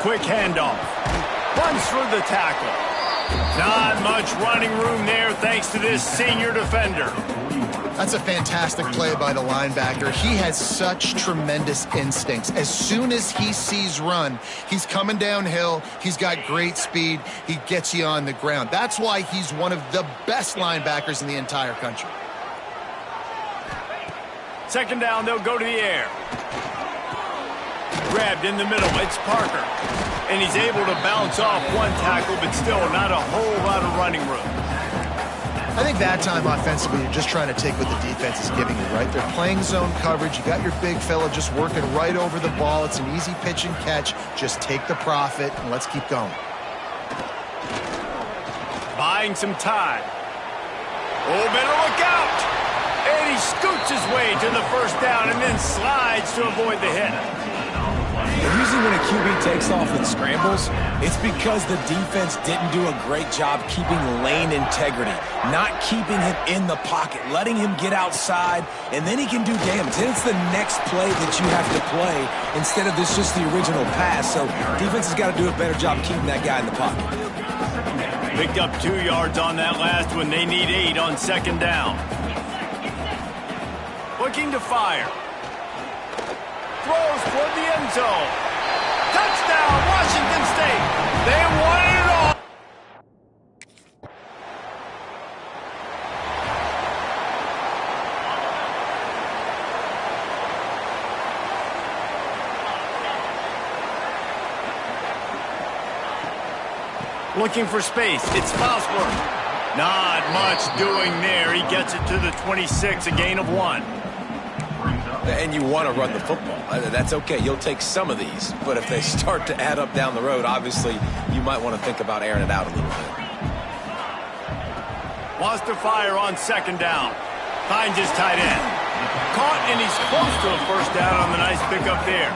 quick handoff. Runs through the tackle. Not much running room there thanks to this senior defender. That's a fantastic play by the linebacker. He has such tremendous instincts. As soon as he sees run, he's coming downhill. He's got great speed. He gets you on the ground. That's why he's one of the best linebackers in the entire country. Second down, they'll go to the air. Grabbed in the middle. It's Parker. And he's able to bounce off one tackle, but still not a whole lot of running room. I think that time offensively, you're just trying to take what the defense is giving you, right? They're playing zone coverage. You got your big fella just working right over the ball. It's an easy pitch and catch. Just take the profit, and let's keep going. Buying some time. Oh, better look out! And he scoots his way to the first down and then slides to avoid the hit. Usually when a QB takes off and scrambles, it's because the defense didn't do a great job keeping lane integrity, not keeping him in the pocket, letting him get outside, and then he can do damage. Then it's the next play that you have to play instead of this just the original pass. So defense has got to do a better job keeping that guy in the pocket. Picked up 2 yards on that last one. They need 8 on second down. Looking to fire. Throws toward the end zone. Touchdown, Washington State. They won it all. Looking for space. It's Fosworth. Not much doing there. He gets it to the 26, a gain of 1. And you want to run the football. That's okay. You'll take some of these. But if they start to add up down the road, obviously, you might want to think about airing it out a little bit. Wants to fire on second down. Finds his tight end. Caught, and he's close to a first down on the nice pickup there.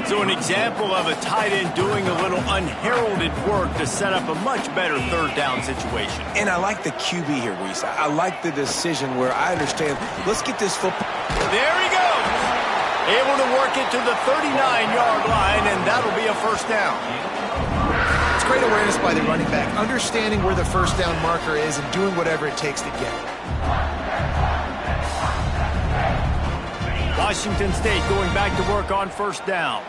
So an example of a tight end doing a little unheralded work to set up a much better third down situation. And I like the QB here, Reese. I like the decision where I understand, let's get this football. There he goes. Able to work it to the 39-yard line, and that'll be a first down. It's great awareness by the running back, understanding where the first down marker is and doing whatever it takes to get it. Washington State going back to work on first down.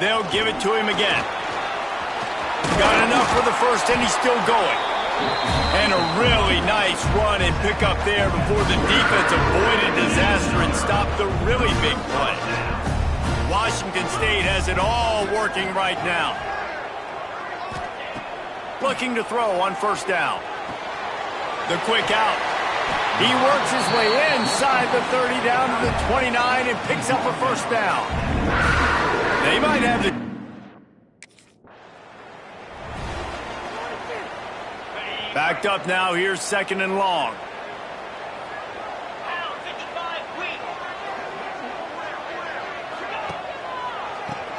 They'll give it to him again. Got enough for the first, and he's still going. And a really nice run and pickup there before the defense avoided disaster and stopped the really big play. Washington State has it all working right now. Looking to throw on first down. The quick out. He works his way inside the 30 down to the 29 and picks up a first down. They might have the... Backed up now. Here's second and long.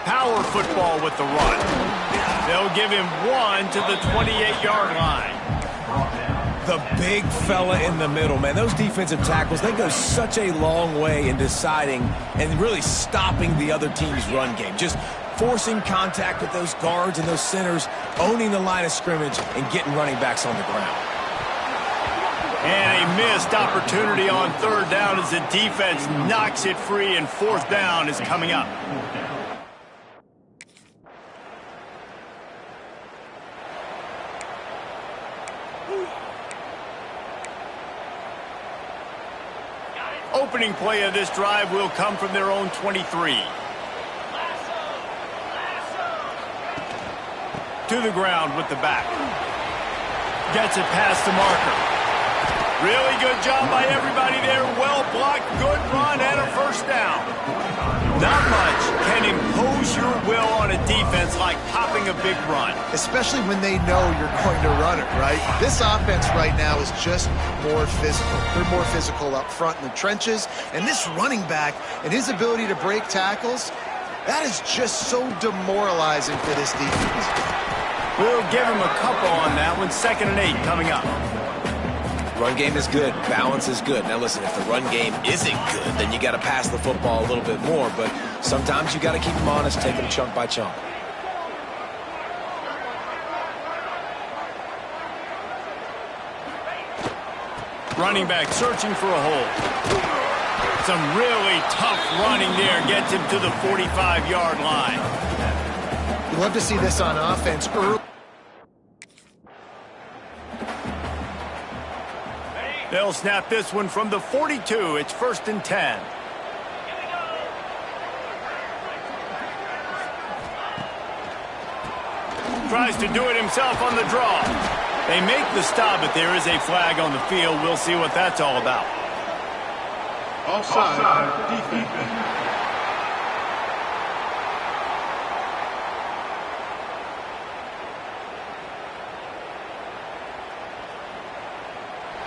Power football with the run. They'll give him 1 to the 28-yard line. The big fella in the middle, man. Those defensive tackles, they go such a long way in deciding and really stopping the other team's run game. Just forcing contact with those guards and those centers, owning the line of scrimmage, and getting running backs on the ground. And a missed opportunity on third down as the defense knocks it free, and fourth down is coming up. Opening play of this drive will come from their own 23. To the ground with the back. Gets it past the marker. Really good job by everybody there. Well blocked, good run, and a first down. Not much can impose your will on a defense like popping a big run. Especially when they know you're going to run it, right? This offense right now is just more physical. They're more physical up front in the trenches. And this running back and his ability to break tackles, that is just so demoralizing for this defense. We'll give him a couple on that one. 2nd and 8 coming up. Run game is good. Balance is good. Now, listen, if the run game isn't good, then you got to pass the football a little bit more. But sometimes you got to keep them honest, take them chunk by chunk. Running back searching for a hole. Some really tough running there gets him to the 45-yard line. You love to see this on offense early. They'll snap this one from the 42. It's 1st and 10. Tries to do it himself on the draw. They make the stop, but there is a flag on the field. We'll see what that's all about. Offside, defense.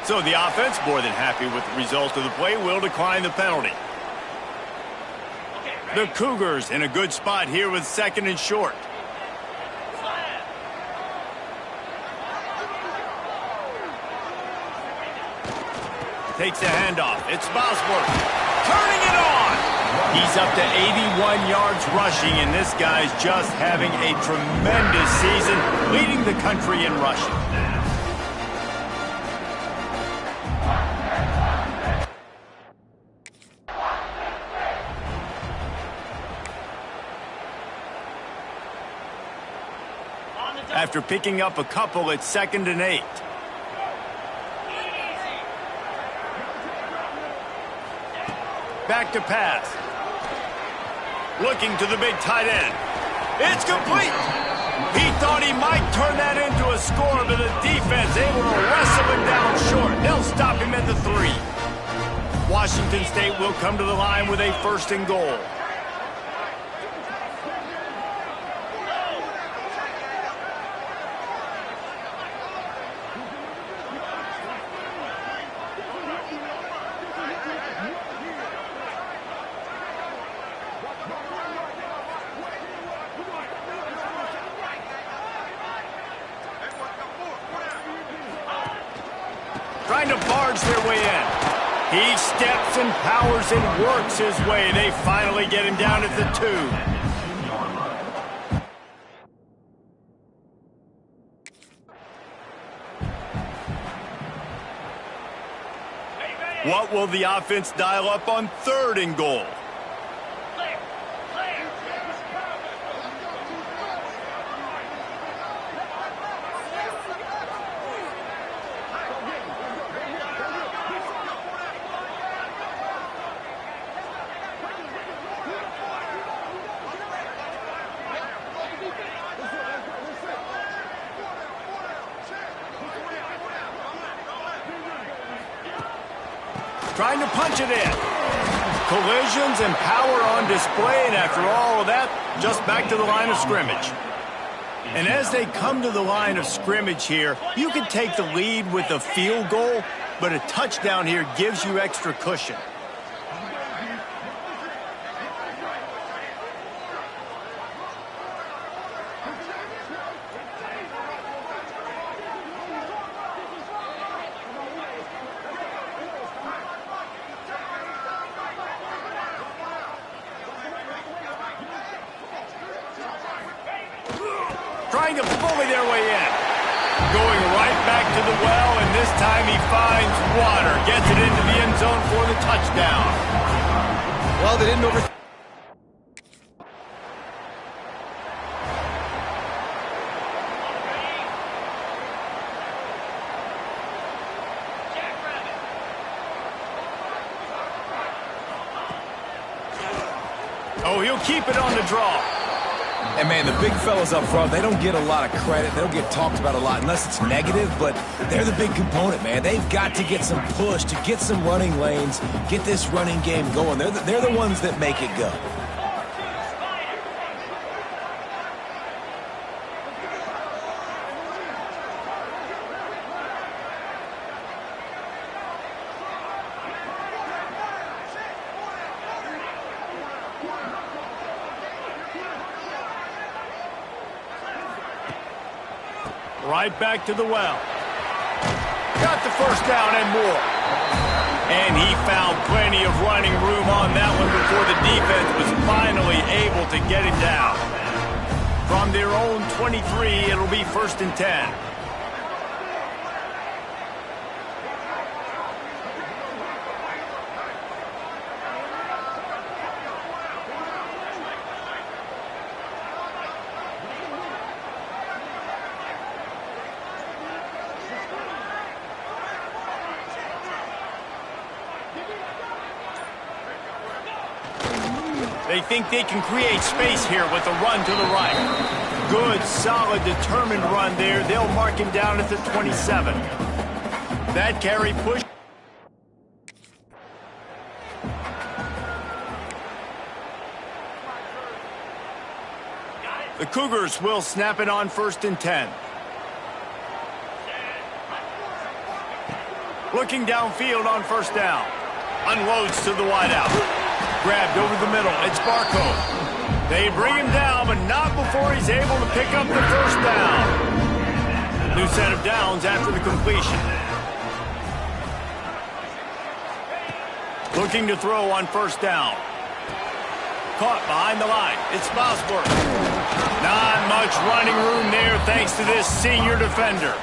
So the offense, more than happy with the result of the play, will decline the penalty. The Cougars in a good spot here with 2nd and short. Takes the handoff. It's Bosworth. Turning it on. He's up to 81 yards rushing, and this guy's just having a tremendous season, leading the country in rushing. After picking up a couple, it's 2nd and 8. Back to pass. Looking to the big tight end. It's complete. He thought he might turn that into a score, but the defense able to wrestle him down short. They'll stop him at the 3. Washington State will come to the line with a 1st and goal. Trying to barge their way in. He steps and powers and works his way. They finally get him down at the 2. What will the offense dial up on 3rd and goal? Trying to punch it in. Collisions and power on display, and after all of that, just back to the line of scrimmage. And as they come to the line of scrimmage here, you can take the lead with a field goal, but a touchdown here gives you extra cushion. Trying to bully their way in. Going right back to the well, and this time he finds water. Gets it into the end zone for the touchdown. Well, they didn't over... Oh, he'll keep it on the draw. And, man, the big fellas up front, they don't get a lot of credit. They don't get talked about a lot unless it's negative, but they're the big component, man. They've got to get some push, to get some running lanes, get this running game going. They're the ones that make it go. Right back to the well. Got the first down and more. And he found plenty of running room on that one before the defense was finally able to get him down. From their own 23, it'll be 1st and 10. They think they can create space here with a run to the right. Good, solid, determined run there. They'll mark him down at the 27. That carry push. The Cougars will snap it on 1st and 10. Looking downfield on 1st down. Unloads to the wideout. Grabbed over the middle. It's Barco. They bring him down, but not before he's able to pick up the 1st down. New set of downs after the completion. Looking to throw on 1st down. Caught behind the line. It's Bosworth. Not much running room there thanks to this senior defender.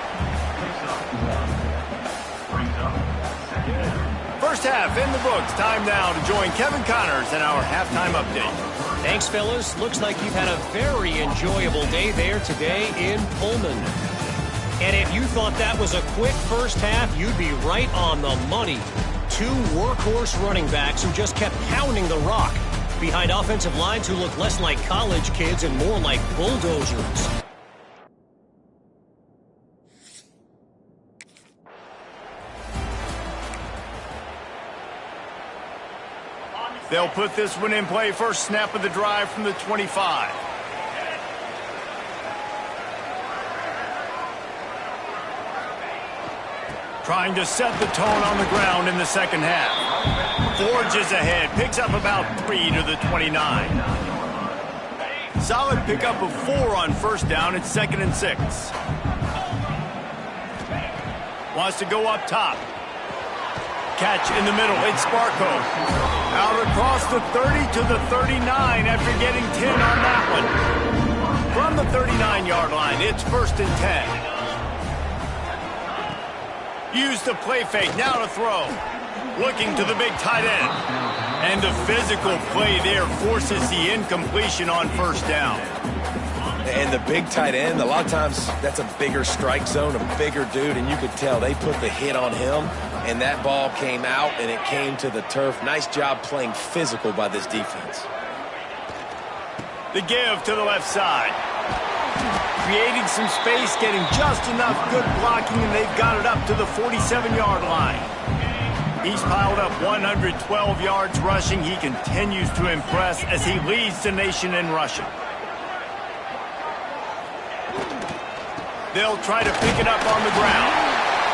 First half in the books. Time now to join Kevin Connors in our halftime update. Thanks, fellas. Looks like you've had a very enjoyable day there today in Pullman. And if you thought that was a quick first half, you'd be right on the money. 2 workhorse running backs who just kept pounding the rock behind offensive lines who look less like college kids and more like bulldozers. They'll put this one in play. First snap of the drive from the 25. Trying to set the tone on the ground in the second half. Forges ahead. Picks up about 3 to the 29. Solid pickup of 4 on 1st down. It's 2nd and 6. Wants to go up top. Catch in the middle. It's Barco. Out across the 30 to the 39 after getting 10 on that one. From the 39-yard line, it's 1st and 10. Use the play fake. Now to throw. Looking to the big tight end. And the physical play there forces the incompletion on 1st down. And the big tight end, a lot of times that's a bigger strike zone, a bigger dude, and you could tell they put the hit on him, and that ball came out, and it came to the turf. Nice job playing physical by this defense. The give to the left side. Creating some space, getting just enough good blocking, and they've got it up to the 47-yard line. He's piled up 112 yards rushing. He continues to impress as he leads the nation in rushing. They'll try to pick it up on the ground.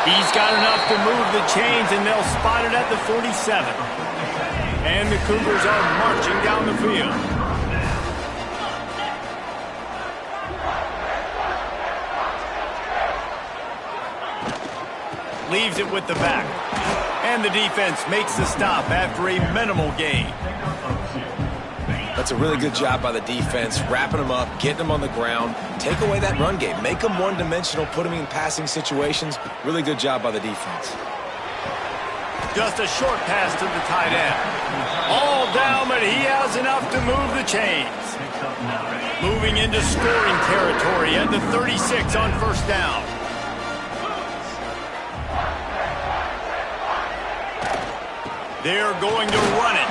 He's got enough to move the chains, and they'll spot it at the 47. And the Cougars are marching down the field. Leaves it with the back. And the defense makes the stop after a minimal gain. That's a really good job by the defense, wrapping them up, getting them on the ground, take away that run game, make them one-dimensional, put them in passing situations. Really good job by the defense. Just a short pass to the tight end. All down, but he has enough to move the chains. Moving into scoring territory at the 36 on 1st down. They're going to run it.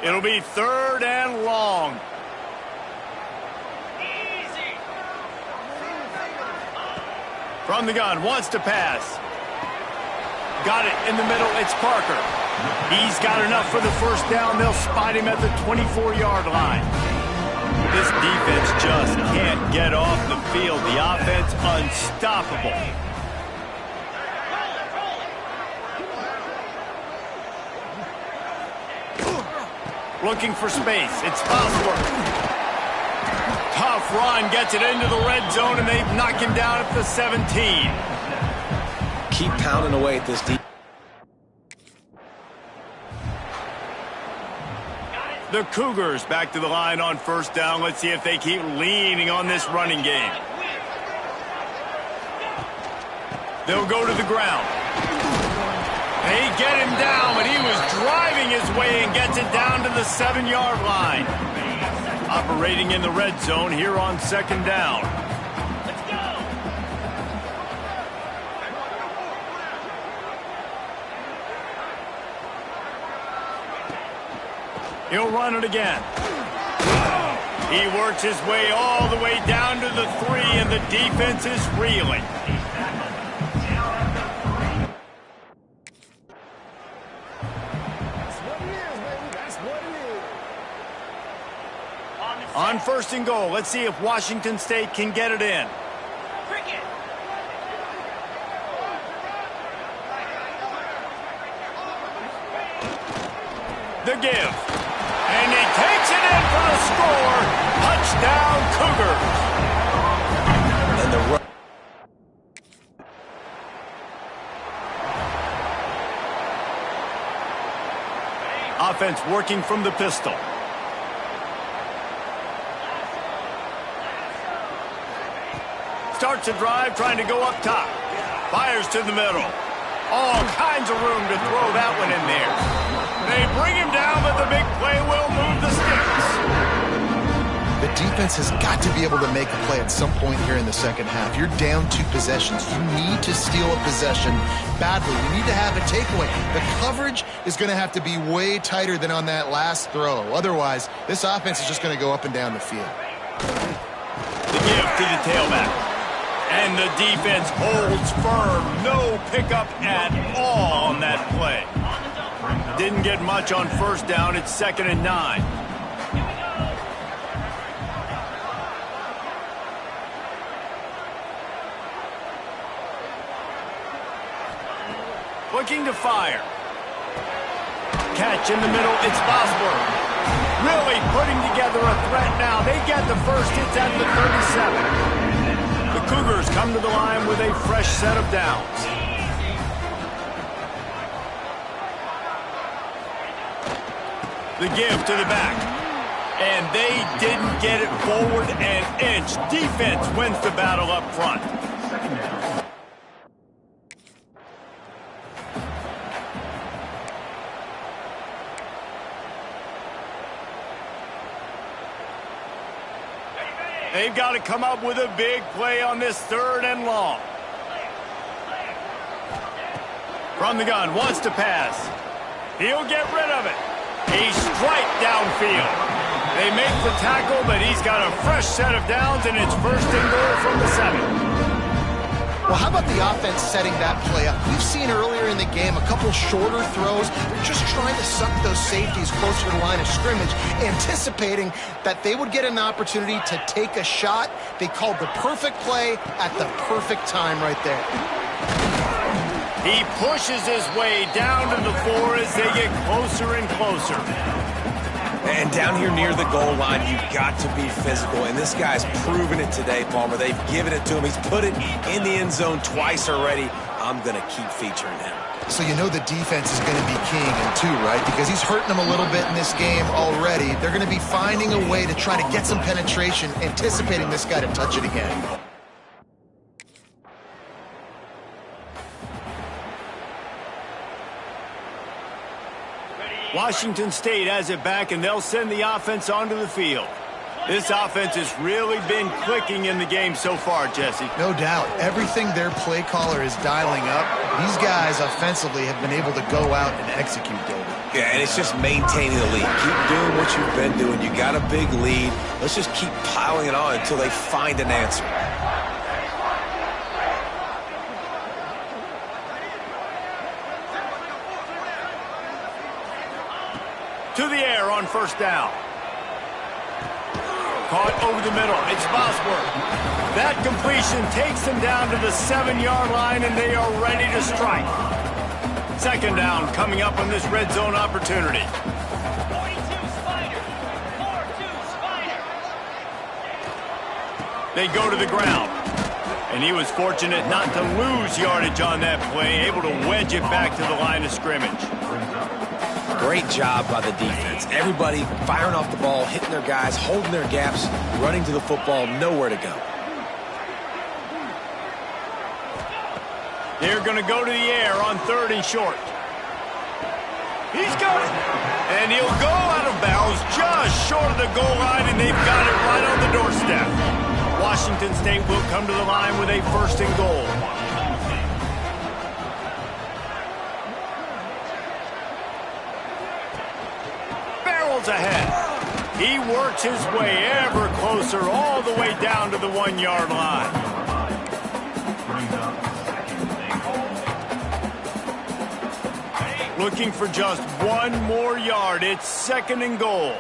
It'll be 3rd and long. From the gun, wants to pass. Got it in the middle, it's Parker. He's got enough for the 1st down. They'll spot him at the 24-yard line. This defense just can't get off the field. The offense unstoppable. Looking for space. It's Bosworth. Tough run, gets it into the red zone, and they've knocked him down at the 17. Keep pounding away at this deep. The Cougars back to the line on first down. Let's see if they keep leaning on this running game. They'll go to the ground. They get him down, but he was driving his way and gets it down to the 7-yard line. Operating in the red zone here on second down. Let's go! He'll run it again. He works his way all the way down to the 3, and the defense is reeling. On first and goal, let's see if Washington State can get it in. Cricket! The give. And he takes it in for the score. Touchdown, Cougars. And the run. Offense working from the pistol. Starts a drive, trying to go up top. Fires to the middle. All kinds of room to throw that one in there. They bring him down, but the big play will move the sticks. The defense has got to be able to make a play at some point here in the second half. You're down 2 possessions. You need to steal a possession badly. You need to have a takeaway. The coverage is going to have to be way tighter than on that last throw. Otherwise, this offense is just going to go up and down the field. The give to the tailback. And the defense holds firm. No pickup at all on that play. Didn't get much on first down. It's 2nd and 9. Looking to fire. Catch in the middle. It's Bosworth. Really putting together a threat now. They get the first. It's at the 37. The Cougars come to the line with a fresh set of downs. The give to the back. And they didn't get it forward an inch. Defense wins the battle up front. They've got to come up with a big play on this 3rd and long. From the gun, wants to pass. He'll get rid of it. A strike downfield. They make the tackle, but he's got a fresh set of downs, and it's 1st and goal from the 7. Well, how about the offense setting that play up? We've seen earlier in the game a couple shorter throws. They're just trying to suck those safeties closer to the line of scrimmage, anticipating that they would get an opportunity to take a shot. They called the perfect play at the perfect time right there. He pushes his way down to the 4 as they get closer and closer. And down here near the goal line, you've got to be physical. And this guy's proven it today, Palmer. They've given it to him. He's put it in the end zone twice already. I'm going to keep featuring him. So you know the defense is going to be keying him too, right? Because he's hurting them a little bit in this game already. They're going to be finding a way to try to get some penetration, anticipating this guy to touch it again. Washington State has it back, and they'll send the offense onto the field. This offense has really been clicking in the game so far, Jesse. No doubt. Everything their play caller is dialing up, these guys offensively have been able to go out and execute, David. Yeah, and it's just maintaining the lead. Keep doing what you've been doing. You got a big lead. Let's just keep piling it on until they find an answer. To the air on first down. Caught over the middle. It's Bosworth. That completion takes them down to the 7-yard line, and they are ready to strike. 2nd down coming up on this red zone opportunity. 42 spike. They go to the ground. And he was fortunate not to lose yardage on that play, able to wedge it back to the line of scrimmage. Great job by the defense. Everybody firing off the ball, hitting their guys, holding their gaps, running to the football, nowhere to go. They're going to go to the air on 3rd and short. He's got it. And he'll go out of bounds just short of the goal line, and they've got it right on the doorstep. Washington State will come to the line with a 1st and goal. Barrels ahead. He works his way ever closer all the way down to the 1-yard line. Looking for just 1 more yard. It's 2nd and goal.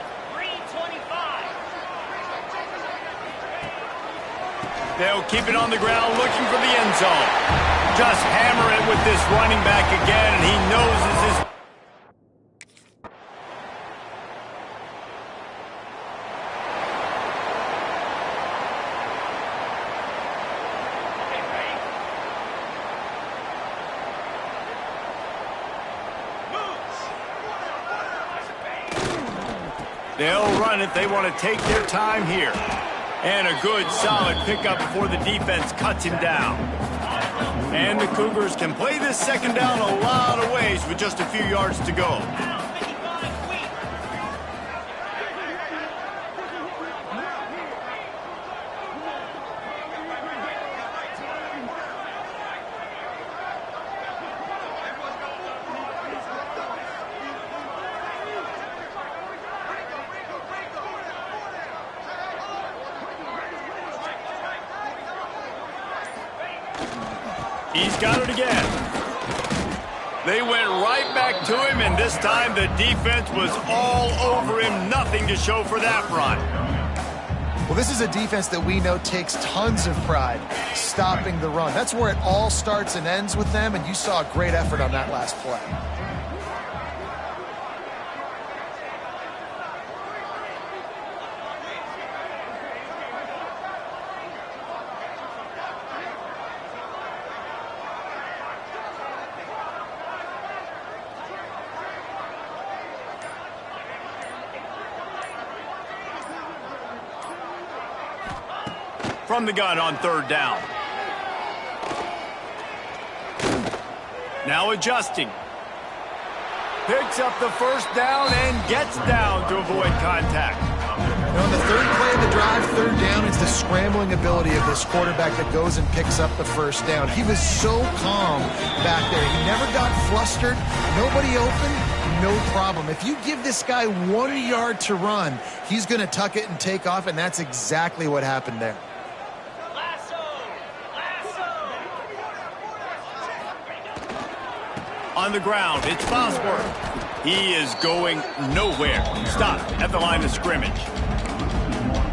They'll keep it on the ground looking for the end zone. Just hammer it with this running back again, and he knows this is... They'll run it. They want to take their time here. And a good, solid pickup before the defense cuts him down. And the Cougars can play this 2nd down a lot of ways with just a few yards to go. He's got it again. They went right back to him, and this time the defense was all over him. Nothing to show for that run. Well, this is a defense that we know takes tons of pride stopping the run. That's where it all starts and ends with them, and you saw a great effort on that last play. From the gun on 3rd down. Now adjusting. Picks up the 1st down and gets down to avoid contact. And on the 3rd play of the drive, 3rd down is the scrambling ability of this quarterback that goes and picks up the 1st down. He was so calm back there. He never got flustered. Nobody open, no problem. If you give this guy 1 yard to run, he's going to tuck it and take off, and that's exactly what happened there. On the ground, it's Bosworth. He is going nowhere. Stop at the line of scrimmage.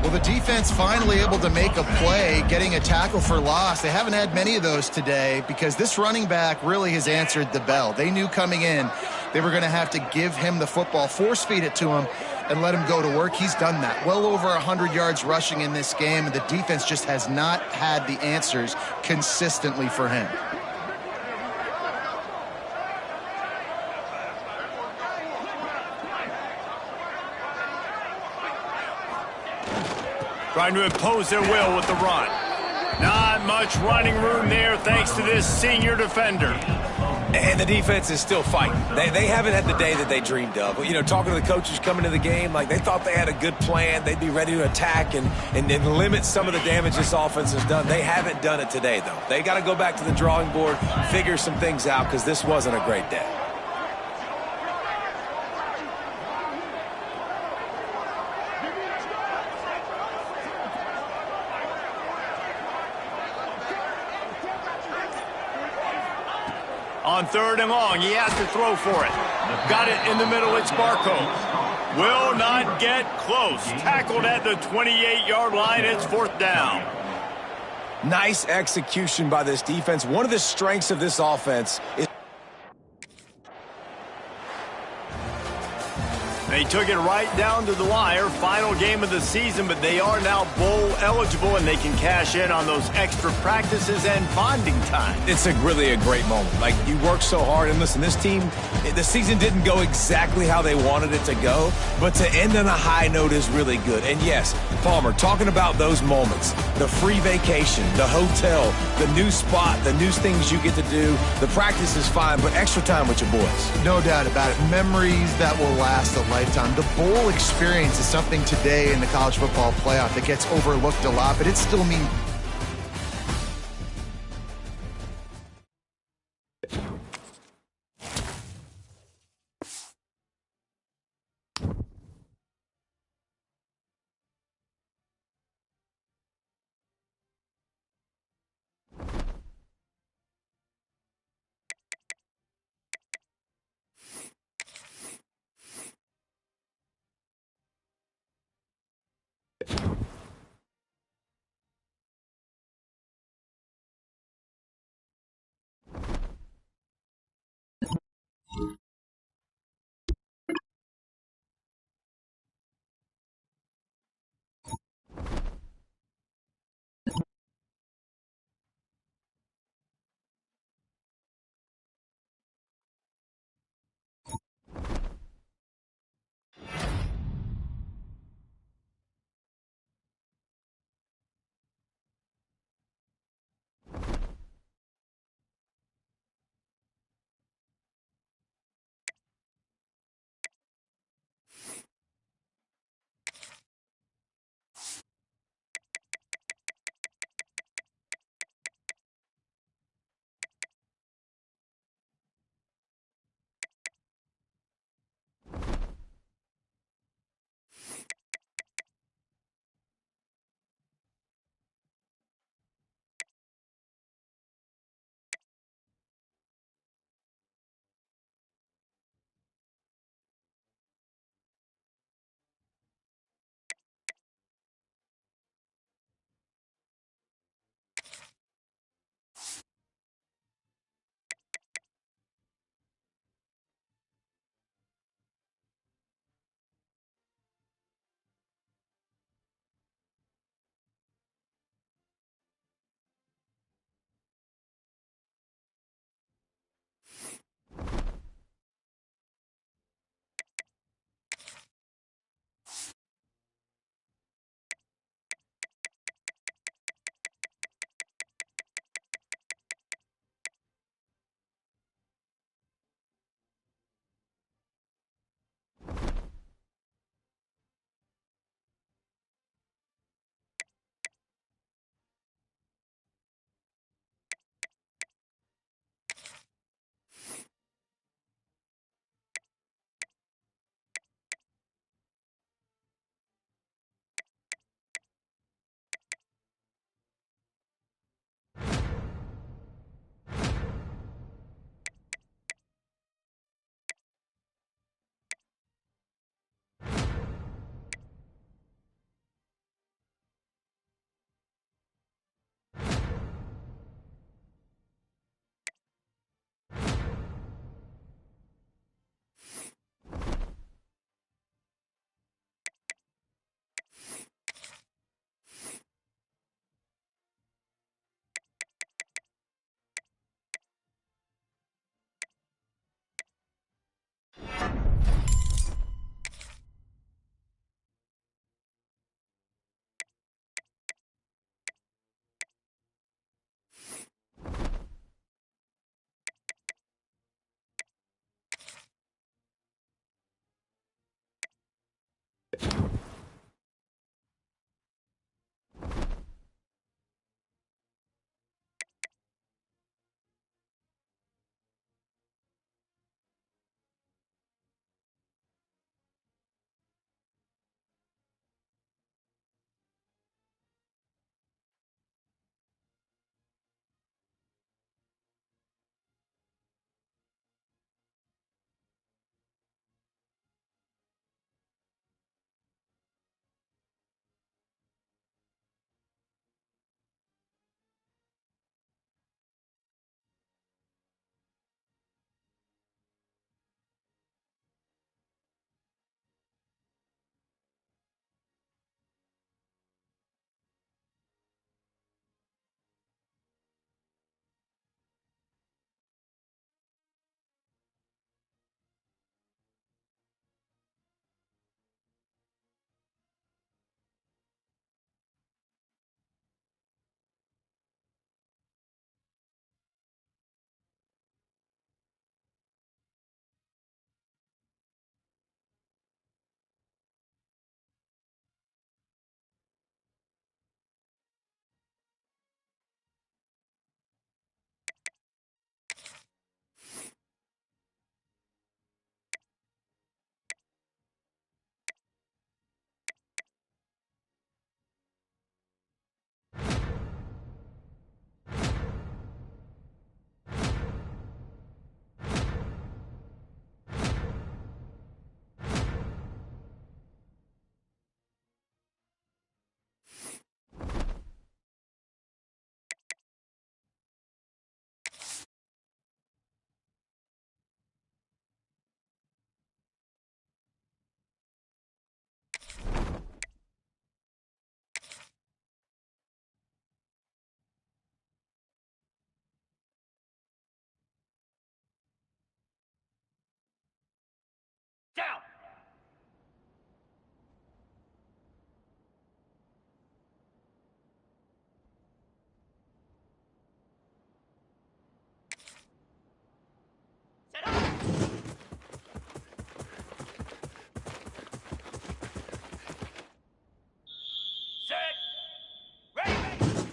Well, the defense finally able to make a play, getting a tackle for loss. They haven't had many of those today because this running back really has answered the bell. They knew coming in they were going to have to give him the football, force feed it to him, and let him go to work. He's done that. Well over 100 yards rushing in this game, and the defense just has not had the answers consistently for him. Trying to impose their will with the run. Not much running room there thanks to this senior defender. And the defense is still fighting. They haven't had the day that they dreamed of. You know, talking to the coaches coming to the game, like they thought they had a good plan. They'd be ready to attack and limit some of the damage this offense has done. They haven't done it today, though. They got to go back to the drawing board, figure some things out, because this wasn't a great day. On 3rd and long, he has to throw for it. Got it in the middle, it's Barco. Will not get close. Tackled at the 28-yard line, it's 4th down. Nice execution by this defense. One of the strengths of this offense is... They They took it right down to the wire, final game of the season, but they are now bowl eligible, and they can cash in on those extra practices and bonding time. It's really a great moment. Like, you work so hard, and listen, this team, the season didn't go exactly how they wanted it to go, but to end on a high note is really good. And yes, Palmer, talking about those moments, the free vacation, the hotel, the new spot, the new things you get to do, the practice is fine, but extra time with your boys. No doubt about it. Memories that will last a lifetime. The bowl experience is something today in the college football playoff that gets overlooked a lot, but it still means Down. Set up. Set. Ready, ready.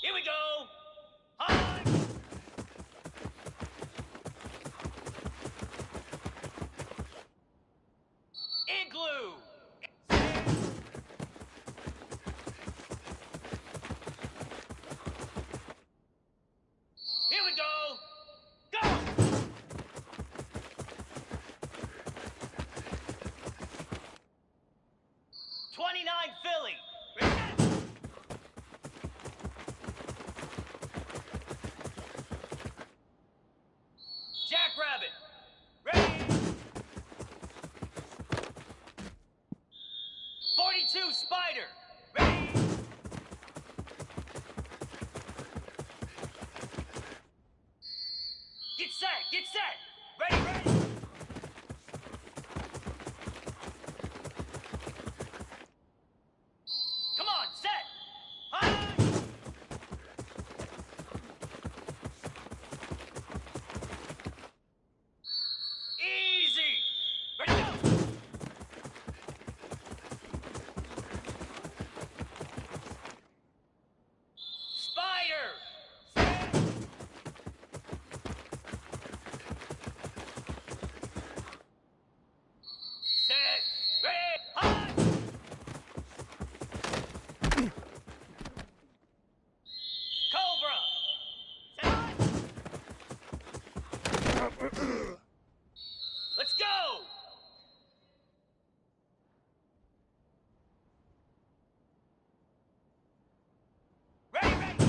Here we go. High. Igloo. Here we go. Go. 29 Philly. Ready. Jackrabbit. Ready. 42 Spider. Ready. Get set. Get set. Ready, ready. Come on, set. High. Easy. Ready, go. Spider. Set. Set. Ready. High. Cobra. Set. High. Let's go. Ready, ready.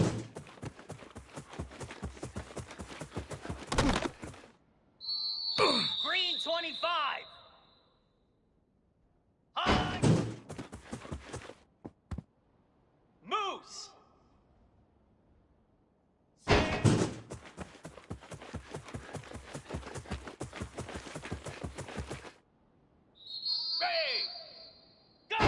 Green 25. High. Moose. Ready. Go.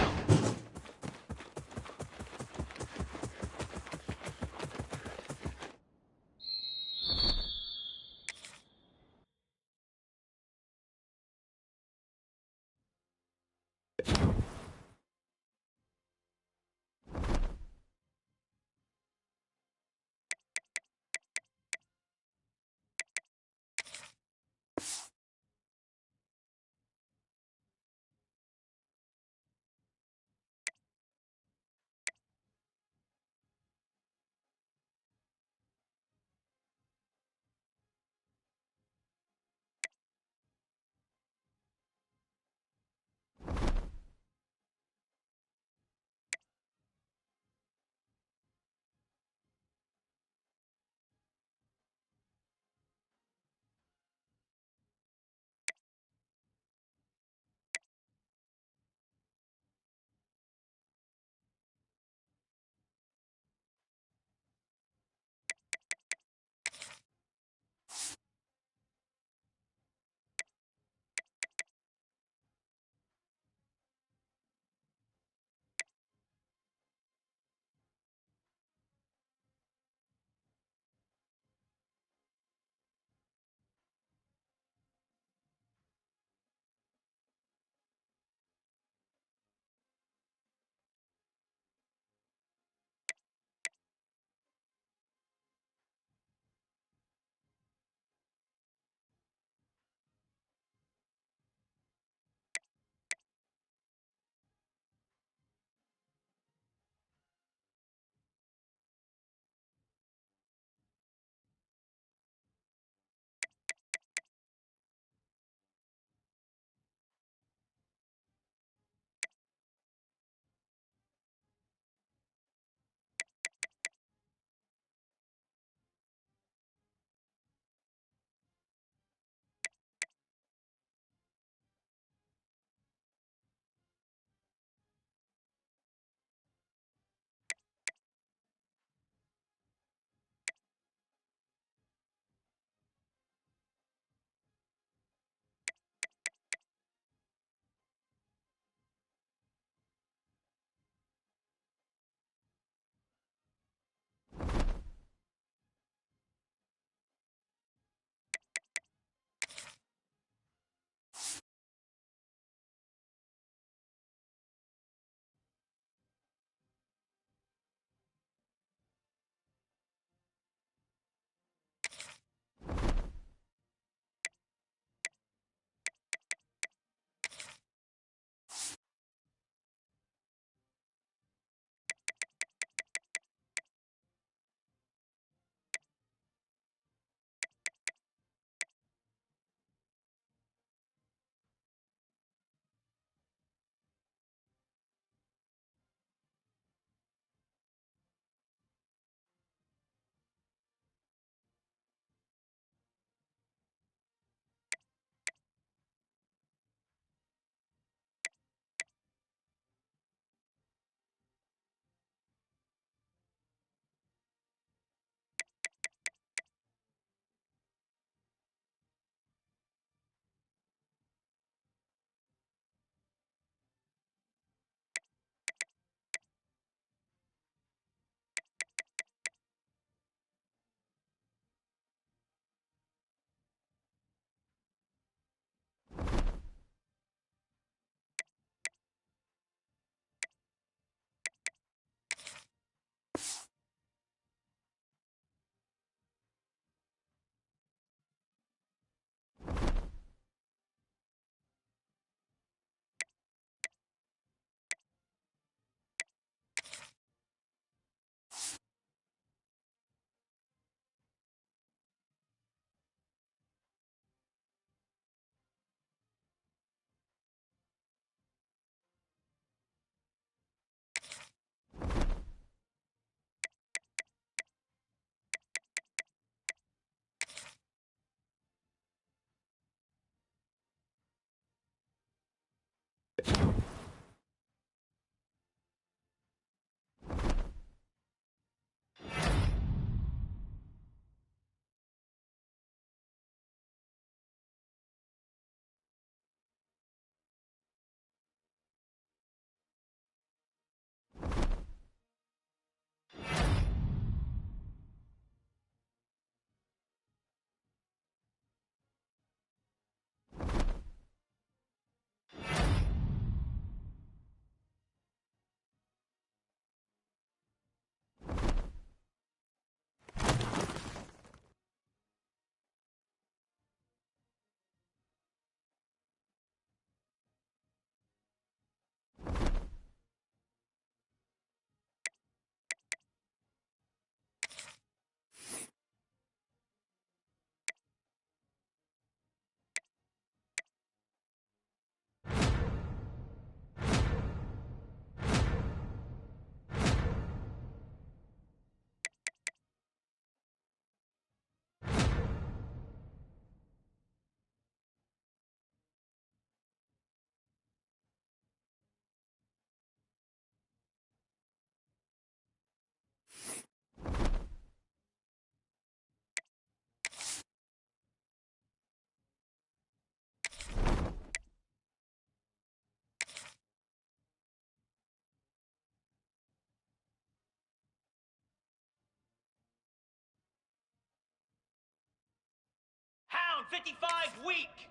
Pound 55 weak.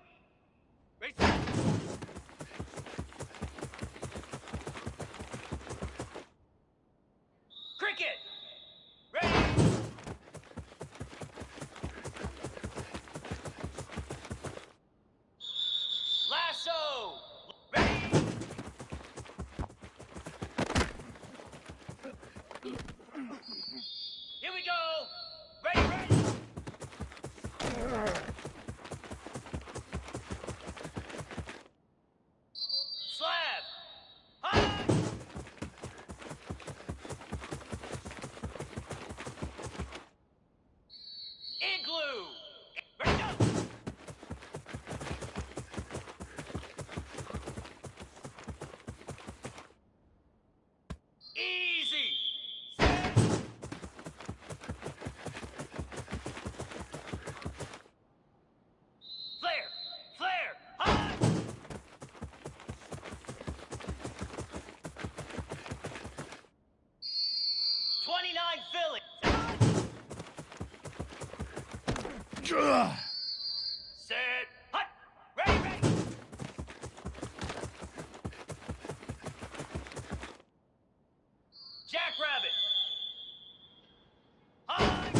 Ready, set. Cricket. Ready. Lasso. Ready. Here we go. Ready, ready. Slab. High. Igloo. Ready, go. Easy. Set. Flare. Flare. High. '29 Philly. Set. Hut. Ready, ready. Jackrabbit. High.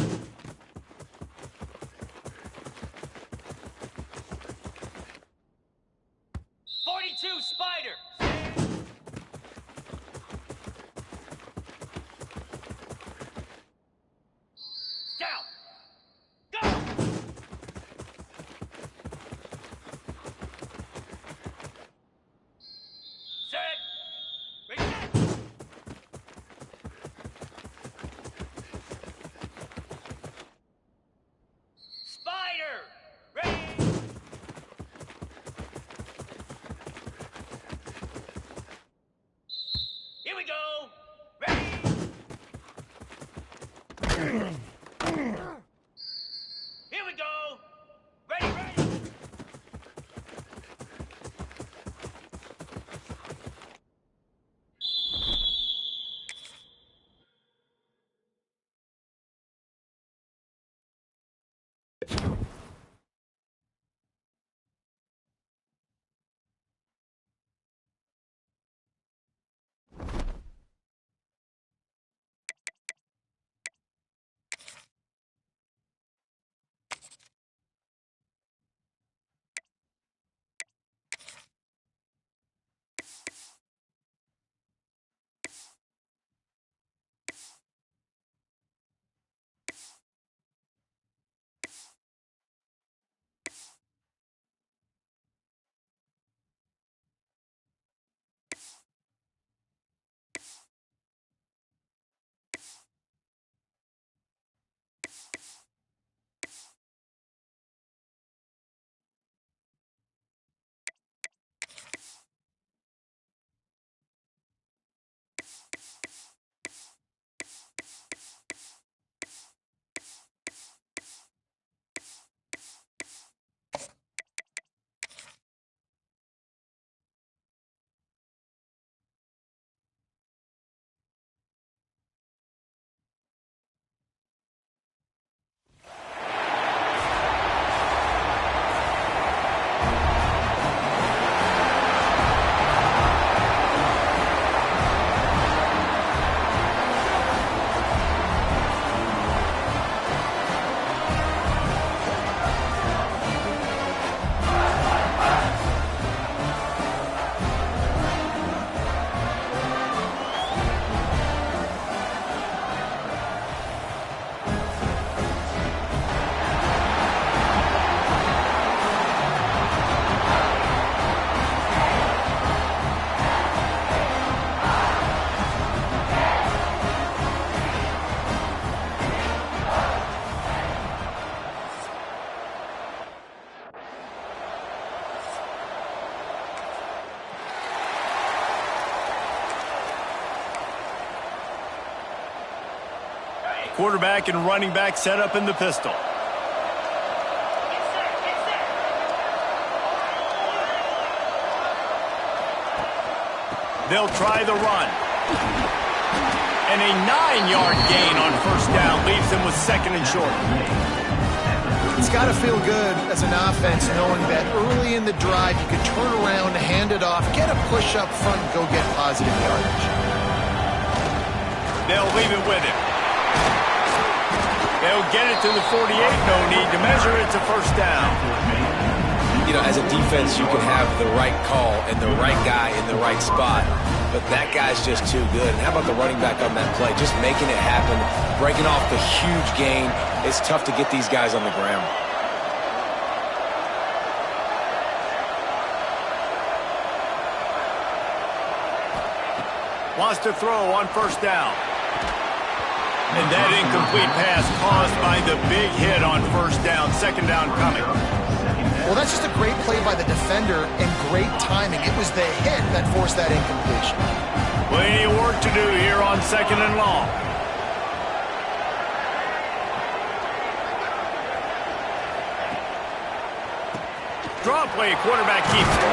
'42 Spider. Down. Go. Set. Ready, set. Spider. Ready. Here we go. Ready. Here we go. Ready, ready. Quarterback and running back set up in the pistol. Get set, get set. They'll try the run. And a 9-yard gain on first down leaves them with second and short. It's got to feel good as an offense knowing that early in the drive you can turn around, hand it off, get a push up front, and go get positive yardage. They'll leave it with him. They'll get it to the 48. No need to measure. It's a first down. You know, as a defense, you can have the right call and the right guy in the right spot, but that guy's just too good. And how about the running back on that play? Just making it happen, breaking off the huge gain. It's tough to get these guys on the ground. Wants to throw on first down. And that incomplete pass caused by the big hit on first down. Second down coming. Well, that's just a great play by the defender and great timing. It was the hit that forced that incompletion. Plenty of work to do here on second and long. Draw play, quarterback keeps it.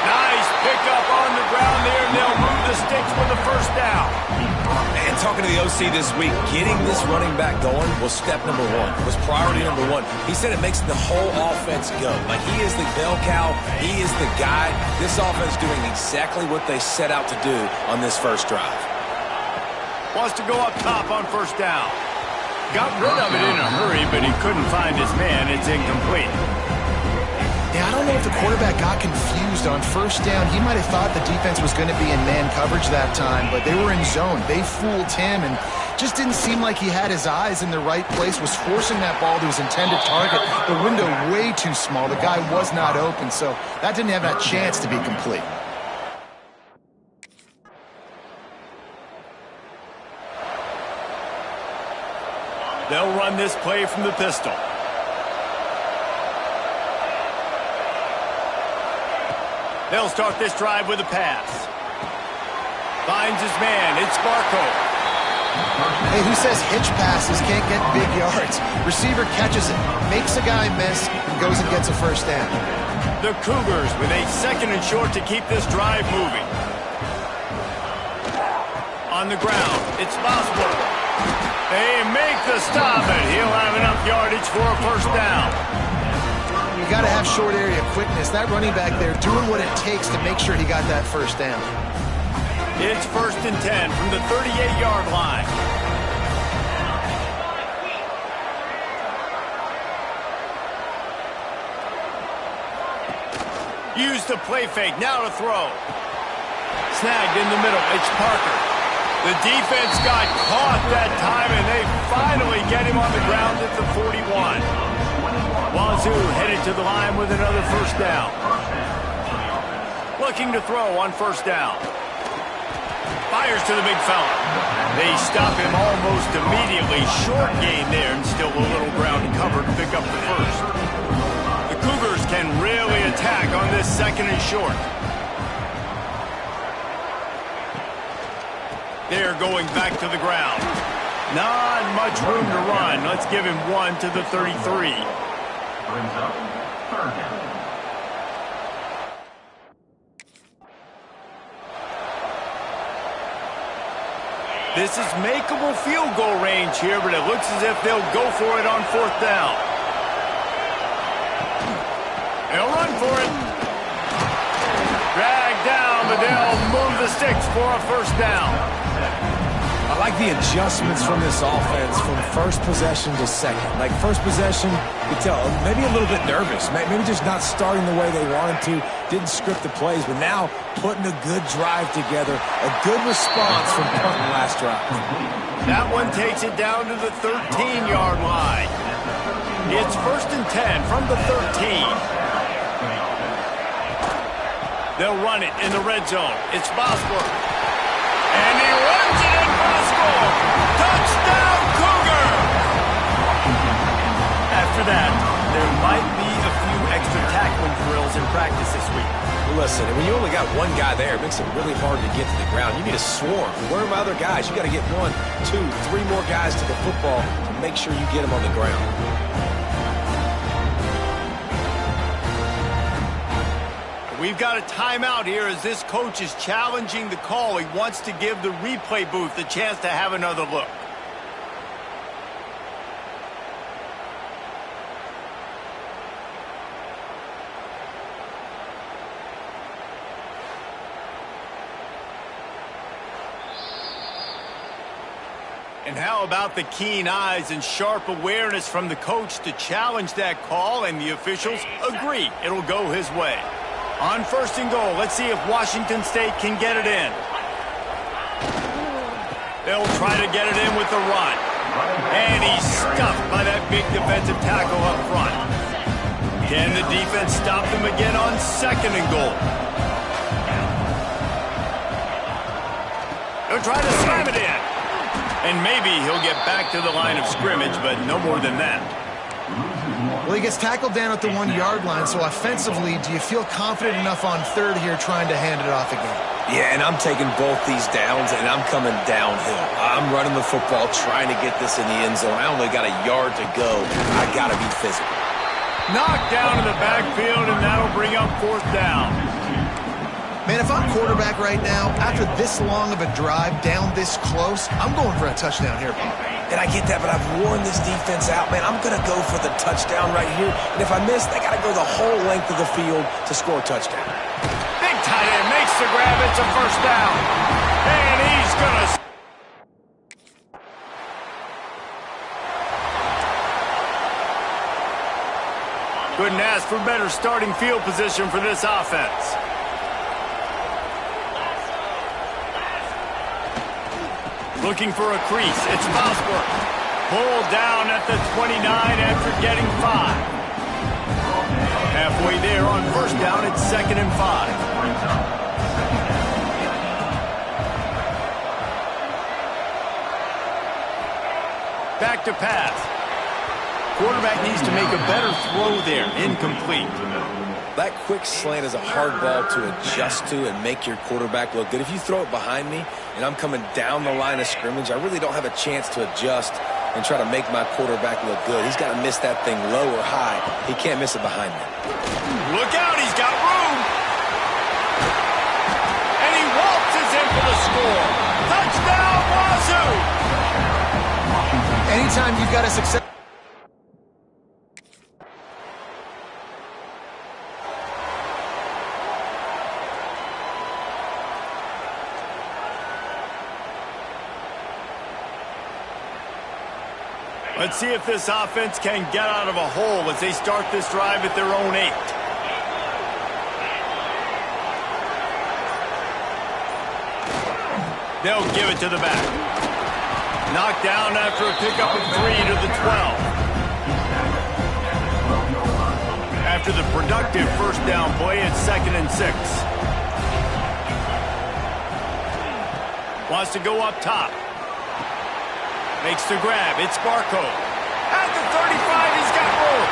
Nice pickup on the ground there, and they'll move the sticks with the first down. And talking to the OC this week, getting this running back going was step number one, was priority number one. He said it makes the whole offense go. Like, he is the bell cow, he is the guy. This offense doing exactly what they set out to do on this first drive. Wants to go up top on first down. Got rid of it in a hurry, but he couldn't find his man. It's incomplete. Yeah, I don't know if the quarterback got confused on first down. He might have thought the defense was going to be in man coverage that time, but they were in zone. They fooled him and just didn't seem like he had his eyes in the right place, was forcing that ball to his intended target. The window way too small. The guy was not open, so that didn't have that chance to be complete. They'll run this play from the pistol. They'll start this drive with a pass. Finds his man. It's Barco. Hey, who says hitch passes can't get big yards? Receiver catches it, makes a guy miss, and goes and gets a first down. The Cougars with a second and short to keep this drive moving. On the ground, it's Boswell. They make the stop, and he'll have enough yardage for a first down. You got to have short area quickness. That running back there doing what it takes to make sure he got that first down. It's 1st and 10 from the 38-yard line. Use the play fake. Now to throw. Snagged in the middle. It's Parker. The defense got caught that time, and they finally get him on the ground at the 41. Wazoo headed to the line with another first down. Looking to throw on first down. Fires to the big fella. They stop him almost immediately. Short gain there, and still a little ground cover to pick up the first. The Cougars can really attack on this second and short. They're going back to the ground. Not much room to run. Let's give him one to the 33. Brings up third down. This is makeable field goal range here, but it looks as if they'll go for it on fourth down. They'll run for it. Drag down, but they'll move the sticks for a first down. I like the adjustments from this offense from first possession to second. Like, first possession, you could tell, maybe a little bit nervous. Maybe just not starting the way they wanted to. Didn't script the plays, but now putting a good drive together. A good response from punting last drive. That one takes it down to the 13-yard line. It's 1st and 10 from the 13. They'll run it in the red zone. It's Bosworth. And he runs it in for the score. Touchdown, Cougar! After that, there might be a few extra tackling drills in practice this week. Well, listen, when you only got one guy there, it makes it really hard to get to the ground. You need a swarm. Where are my other guys? You got to get 1, 2, 3 more guys to the football to make sure you get them on the ground. We've got a timeout here as this coach is challenging the call. He wants to give the replay booth a chance to have another look. And how about the keen eyes and sharp awareness from the coach to challenge that call, and the officials agree it'll go his way. On 1st and goal, let's see if Washington State can get it in. They'll try to get it in with the run. And he's stuffed by that big defensive tackle up front. Can the defense stop them again on 2nd and goal? They'll try to slam it in. And maybe he'll get back to the line of scrimmage, but no more than that. Well, he gets tackled down at the 1-yard line, so offensively, do you feel confident enough on 3rd here trying to hand it off again? Yeah, and I'm taking both these downs, and I'm coming downhill. I'm running the football, trying to get this in the end zone. I only got a yard to go. I got to be physical. Knocked down in the backfield, and that'll bring up 4th down. Man, if I'm quarterback right now, after this long of a drive down this close, I'm going for a touchdown here, Bob. And I get that, but I've worn this defense out, man. I'm going to go for the touchdown right here. And if I miss, I got to go the whole length of the field to score a touchdown. Big tight end makes the grab. It's a 1st down. And he's going to... Couldn't ask for better starting field position for this offense. Looking for a crease. It's Bosworth. Pulled down at the 29 after getting 5. Halfway there on 1st down, it's 2nd and 5. Back to pass. Quarterback needs to make a better throw there. Incomplete. That quick slant is a hard ball to adjust to and make your quarterback look good. If you throw it behind me and I'm coming down the line of scrimmage, I really don't have a chance to adjust and try to make my quarterback look good. He's got to miss that thing low or high. He can't miss it behind me. Look out, he's got room. And he waltzes in for the score. Touchdown, Wazoo! Anytime you've got a success... Let's see if this offense can get out of a hole as they start this drive at their own 8. They'll give it to the back. Knocked down after a pickup of 3 to the 12. After the productive 1st down play, it's 2nd and 6. Wants to go up top. Makes the grab. It's Barco. At the 35, he's got room.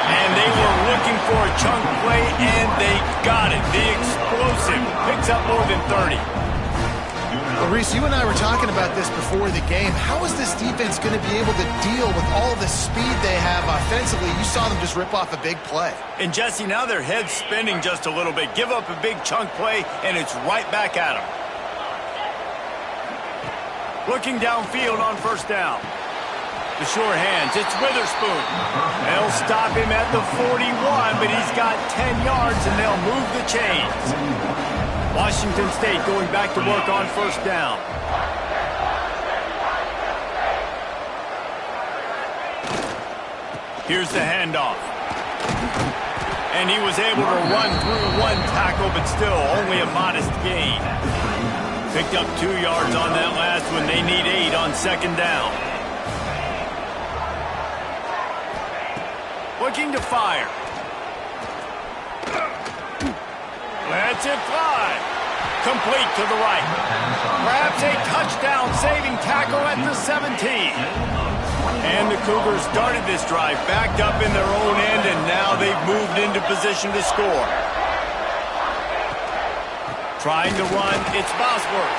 And they were looking for a chunk play, and they got it. The explosive picks up more than 30. Well, Reese, you and I were talking about this before the game. How is this defense going to be able to deal with all the speed they have offensively? You saw them just rip off a big play. And, Jesse, now their head's spinning just a little bit. Give up a big chunk play, and it's right back at them. Looking downfield on 1st down. The sure hands, it's Witherspoon. They'll stop him at the 41, but he's got 10 yards, and they'll move the chains. Washington State going back to work on 1st down. Here's the handoff. And he was able to run through 1 tackle, but still only a modest gain. Picked up 2 yards on that last one. They need 8 on 2nd down. Looking to fire. Lets it fly. Complete to the right. Perhaps a touchdown-saving tackle at the 17. And the Cougars started this drive backed up in their own end, and now they've moved into position to score. Trying to run, it's Bosworth.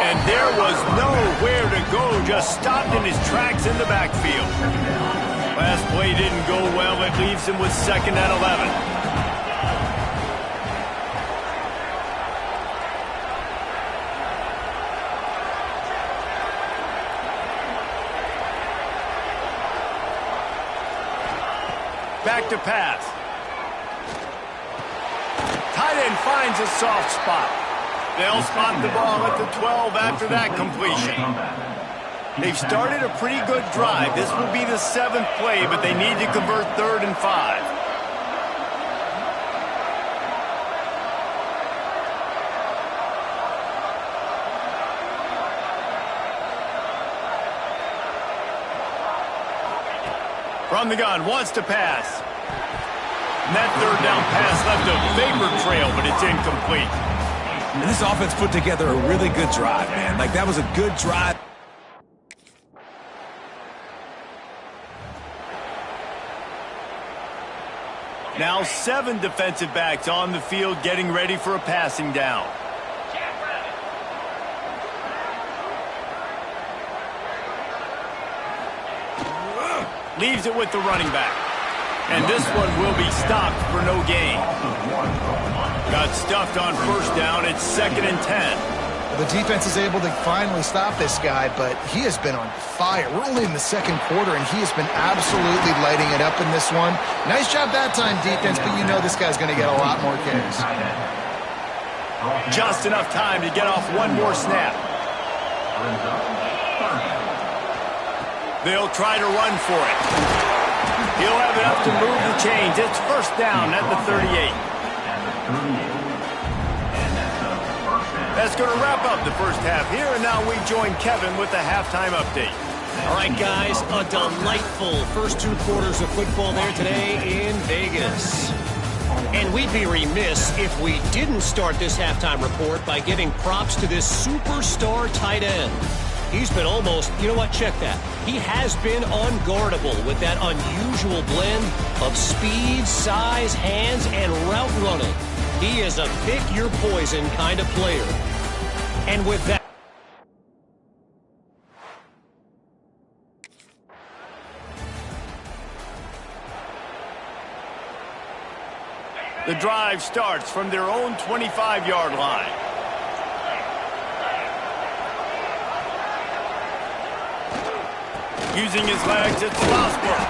And there was nowhere to go, just stopped in his tracks in the backfield. Last play didn't go well. It leaves him with 2nd and 11. Back to pass. Tight end finds a soft spot. They'll spot the ball at the 12 after that completion. They've started a pretty good drive. This will be the 7th play, but they need to convert 3rd and 5. From the gun, wants to pass. And that 3rd down pass left a vapor trail, but it's incomplete. And this offense put together a really good drive, man. Like, that was a good drive. Now 7 defensive backs on the field getting ready for a passing down. Leaves it with the running back. And this one will be stopped for no gain. Got stuffed on 1st down. It's 2nd and 10. The defense is able to finally stop this guy, but he has been on fire. We're only in the 2nd quarter, and he has been absolutely lighting it up in this one. Nice job that time, defense, but you know this guy's going to get a lot more carries. Just enough time to get off one more snap. They'll try to run for it. He'll have enough to move the chains. It's 1st down at the 38. That's going to wrap up the 1st half here, and now we join Kevin with the halftime update. All right, guys, a delightful first 2 quarters of football there today in Vegas. And we'd be remiss if we didn't start this halftime report by giving props to this superstar tight end. He's been almost, you know what, check that. He has been unguardable with that unusual blend of speed, size, hands, and route running. He is a pick-your-poison kind of player. And with that... The drive starts from their own 25-yard line. Using his legs, it's Osborne.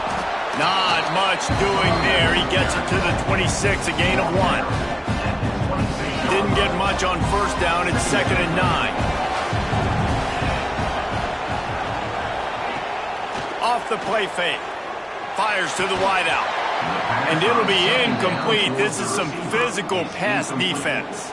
Not much doing there. He gets it to the 26, a gain of 1. Didn't get much on 1st down. It's 2nd and 9. Off the play fake. Fires to the wideout. And it'll be incomplete. This is some physical pass defense.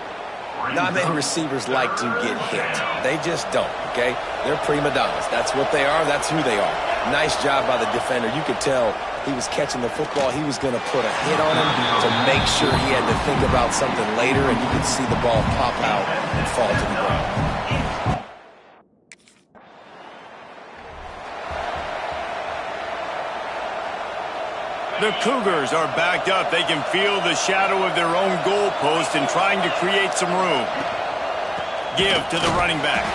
Not many receivers like to get hit. They just don't, okay? They're prima donnas. That's what they are. That's who they are. Nice job by the defender. You could tell he was catching the football. He was going to put a hit on him to make sure he had to think about something later, and you could see the ball pop out and fall to the ground. The Cougars are backed up. They can feel the shadow of their own goalpost and trying to create some room. Give to the running back.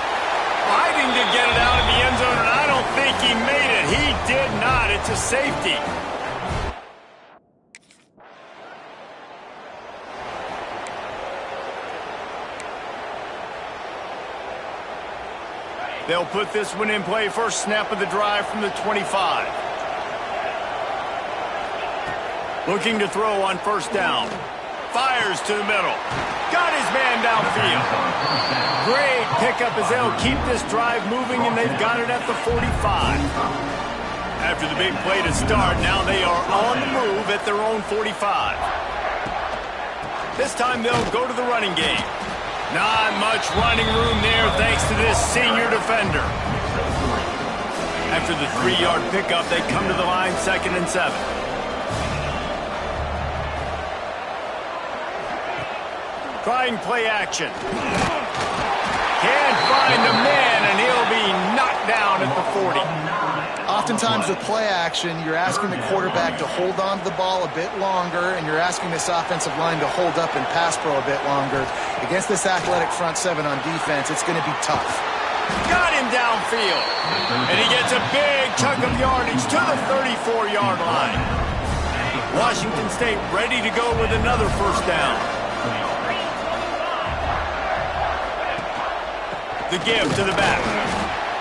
Fighting to get it out of the end zone, and I don't think he made it. He did not. It's a safety. They'll put this one in play. First snap of the drive from the 25. Looking to throw on 1st down. Fires to the middle. Got his man downfield. Great pickup as they'll keep this drive moving, and they've got it at the 45. After the big play to start, now they are on the move at their own 45. This time they'll go to the running game. Not much running room there thanks to this senior defender. After the 3-yard pickup, they come to the line 2nd and 7. Trying play action. Can't find a man, and he'll be knocked down at the 40. Oftentimes with play action, you're asking the quarterback to hold on to the ball a bit longer, and you're asking this offensive line to hold up and pass pro a bit longer. Against this athletic front 7 on defense, it's going to be tough. Got him downfield. And he gets a big chunk of yardage to the 34-yard line. Washington State ready to go with another 1st down. The give to the back.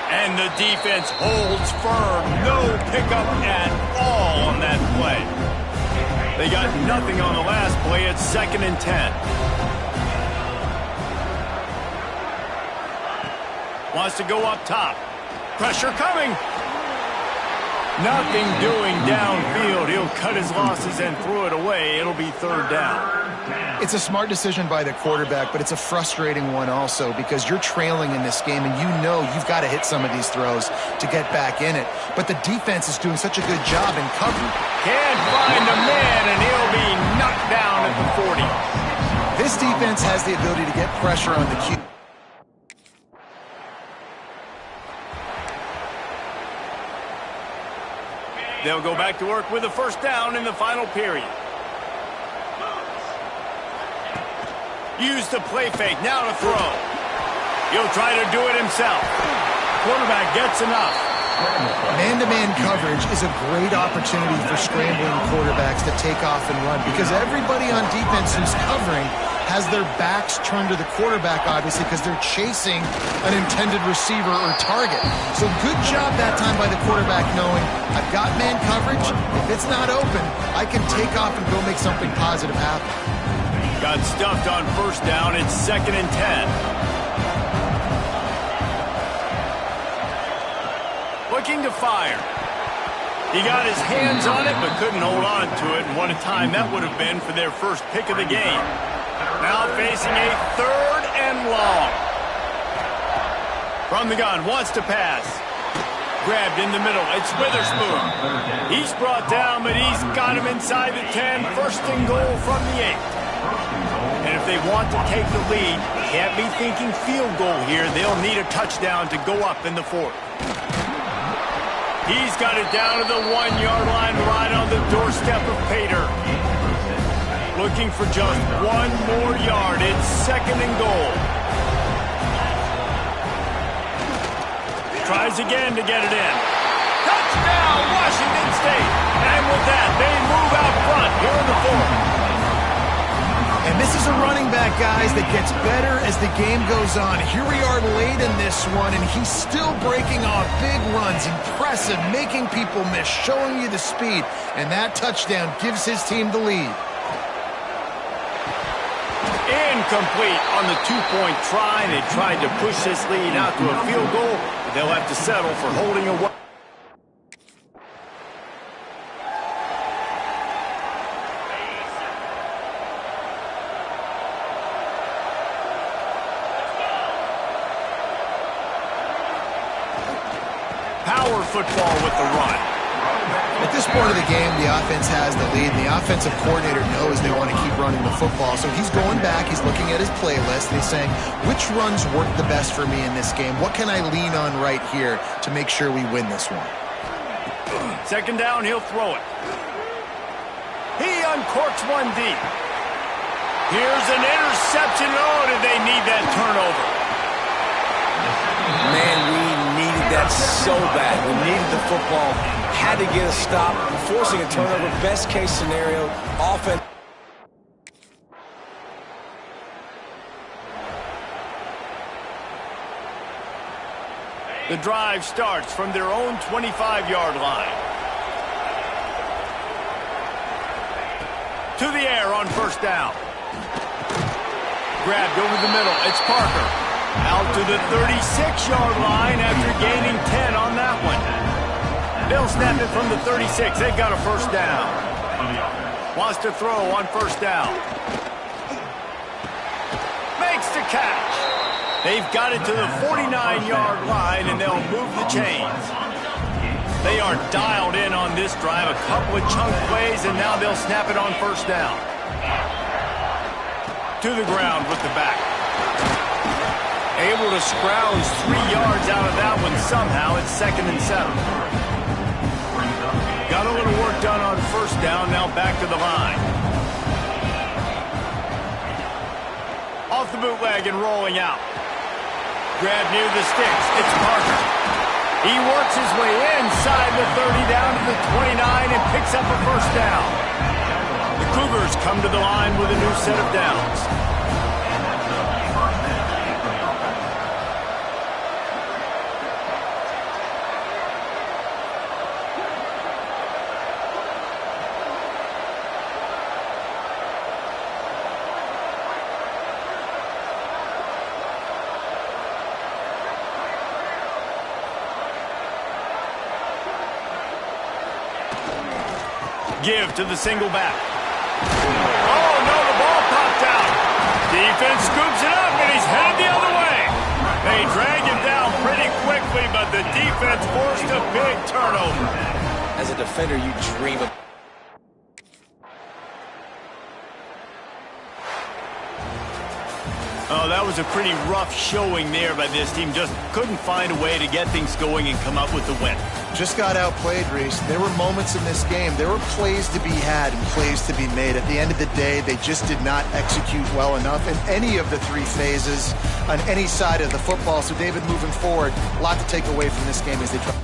And the defense holds firm. No pickup at all on that play. They got nothing on the last play. It's 2nd and 10. Wants to go up top. Pressure coming. Nothing doing downfield. He'll cut his losses and throw it away. It'll be third down. It's a smart decision by the quarterback, but it's a frustrating one also because you're trailing in this game and you know you've got to hit some of these throws to get back in it. But the defense is doing such a good job in covering. Can't find a man, and he'll be knocked down at the 40. This defense has the ability to get pressure on the Q. They'll go back to work with a first down in the final period. Use the play fake, now to throw. He'll try to do it himself. Quarterback gets enough. Man-to-man coverage is a great opportunity for scrambling quarterbacks to take off and run because everybody on defense who's covering has their backs turned to the quarterback, obviously, because they're chasing an intended receiver or target. So good job that time by the quarterback knowing, I've got man coverage. If it's not open, I can take off and go make something positive happen. Got stuffed on first down. It's 2nd and 10. Looking to fire. He got his hands on it, but couldn't hold on to it. And what a time that would have been for their first pick of the game. Now facing a 3rd and long. From the gun, wants to pass. Grabbed in the middle. It's Witherspoon. He's brought down, but he's got him inside the 10. 1st and goal from the 8. And if they want to take the lead, can't be thinking field goal here. They'll need a touchdown to go up in the 4th. He's got it down to the 1-yard line, right on the doorstep of Pater. Looking for just 1 more yard. It's 2nd and goal. Tries again to get it in. Touchdown, Washington State. And with that, they move out front here in the 4th. And this is a running back, guys, that gets better as the game goes on. Here we are late in this one, and he's still breaking off big runs. Impressive, making people miss, showing you the speed. And that touchdown gives his team the lead. Incomplete on the 2-point try. They tried to push this lead out to a field goal, but they'll have to settle for holding away. Power football with the run. At this point of the game, the offense has the lead, and the offensive coordinator knows they want to keep running the football. So he's going back, he's looking at his playlist, and he's saying, which runs work the best for me in this game? What can I lean on right here to make sure we win this one? 2nd down, he'll throw it. He uncorks one deep. Here's an interception. Oh, did they need that turnover? Man, we needed that so bad. We needed the football. Had to get a stop. Forcing a turnover. Best case scenario. Offense. The drive starts from their own 25-yard line. To the air on first down. Grabbed over the middle. It's Parker. Out to the 36-yard line after gaining 10 on that one. They'll snap it from the 36. They've got a first down. Wants to throw on first down. Makes the catch. They've got it to the 49-yard line, and they'll move the chains. They are dialed in on this drive. A couple of chunk plays, and now they'll snap it on first down. To the ground with the back. Able to scrounge 3 yards out of that one somehow. It's 2nd and 7. Got a little work done on first down. Now back to the line. Off the bootleg and rolling out. Grab near the sticks. It's Parker. He works his way inside the 30 down to the 29 and picks up a first down. The Cougars come to the line with a new set of downs. Give to the single back. Oh, no, the ball popped out. Defense scoops it up, and he's headed the other way. They drag him down pretty quickly, but the defense forced a big turnover. As a defender, you dream of... Oh, that was a pretty rough showing there by this team. Just couldn't find a way to get things going and come up with the win. Just got outplayed, Reese. There were moments in this game. There were plays to be had and plays to be made. At the end of the day, they just did not execute well enough in any of the three phases on any side of the football. So, David, moving forward, a lot to take away from this game as they try.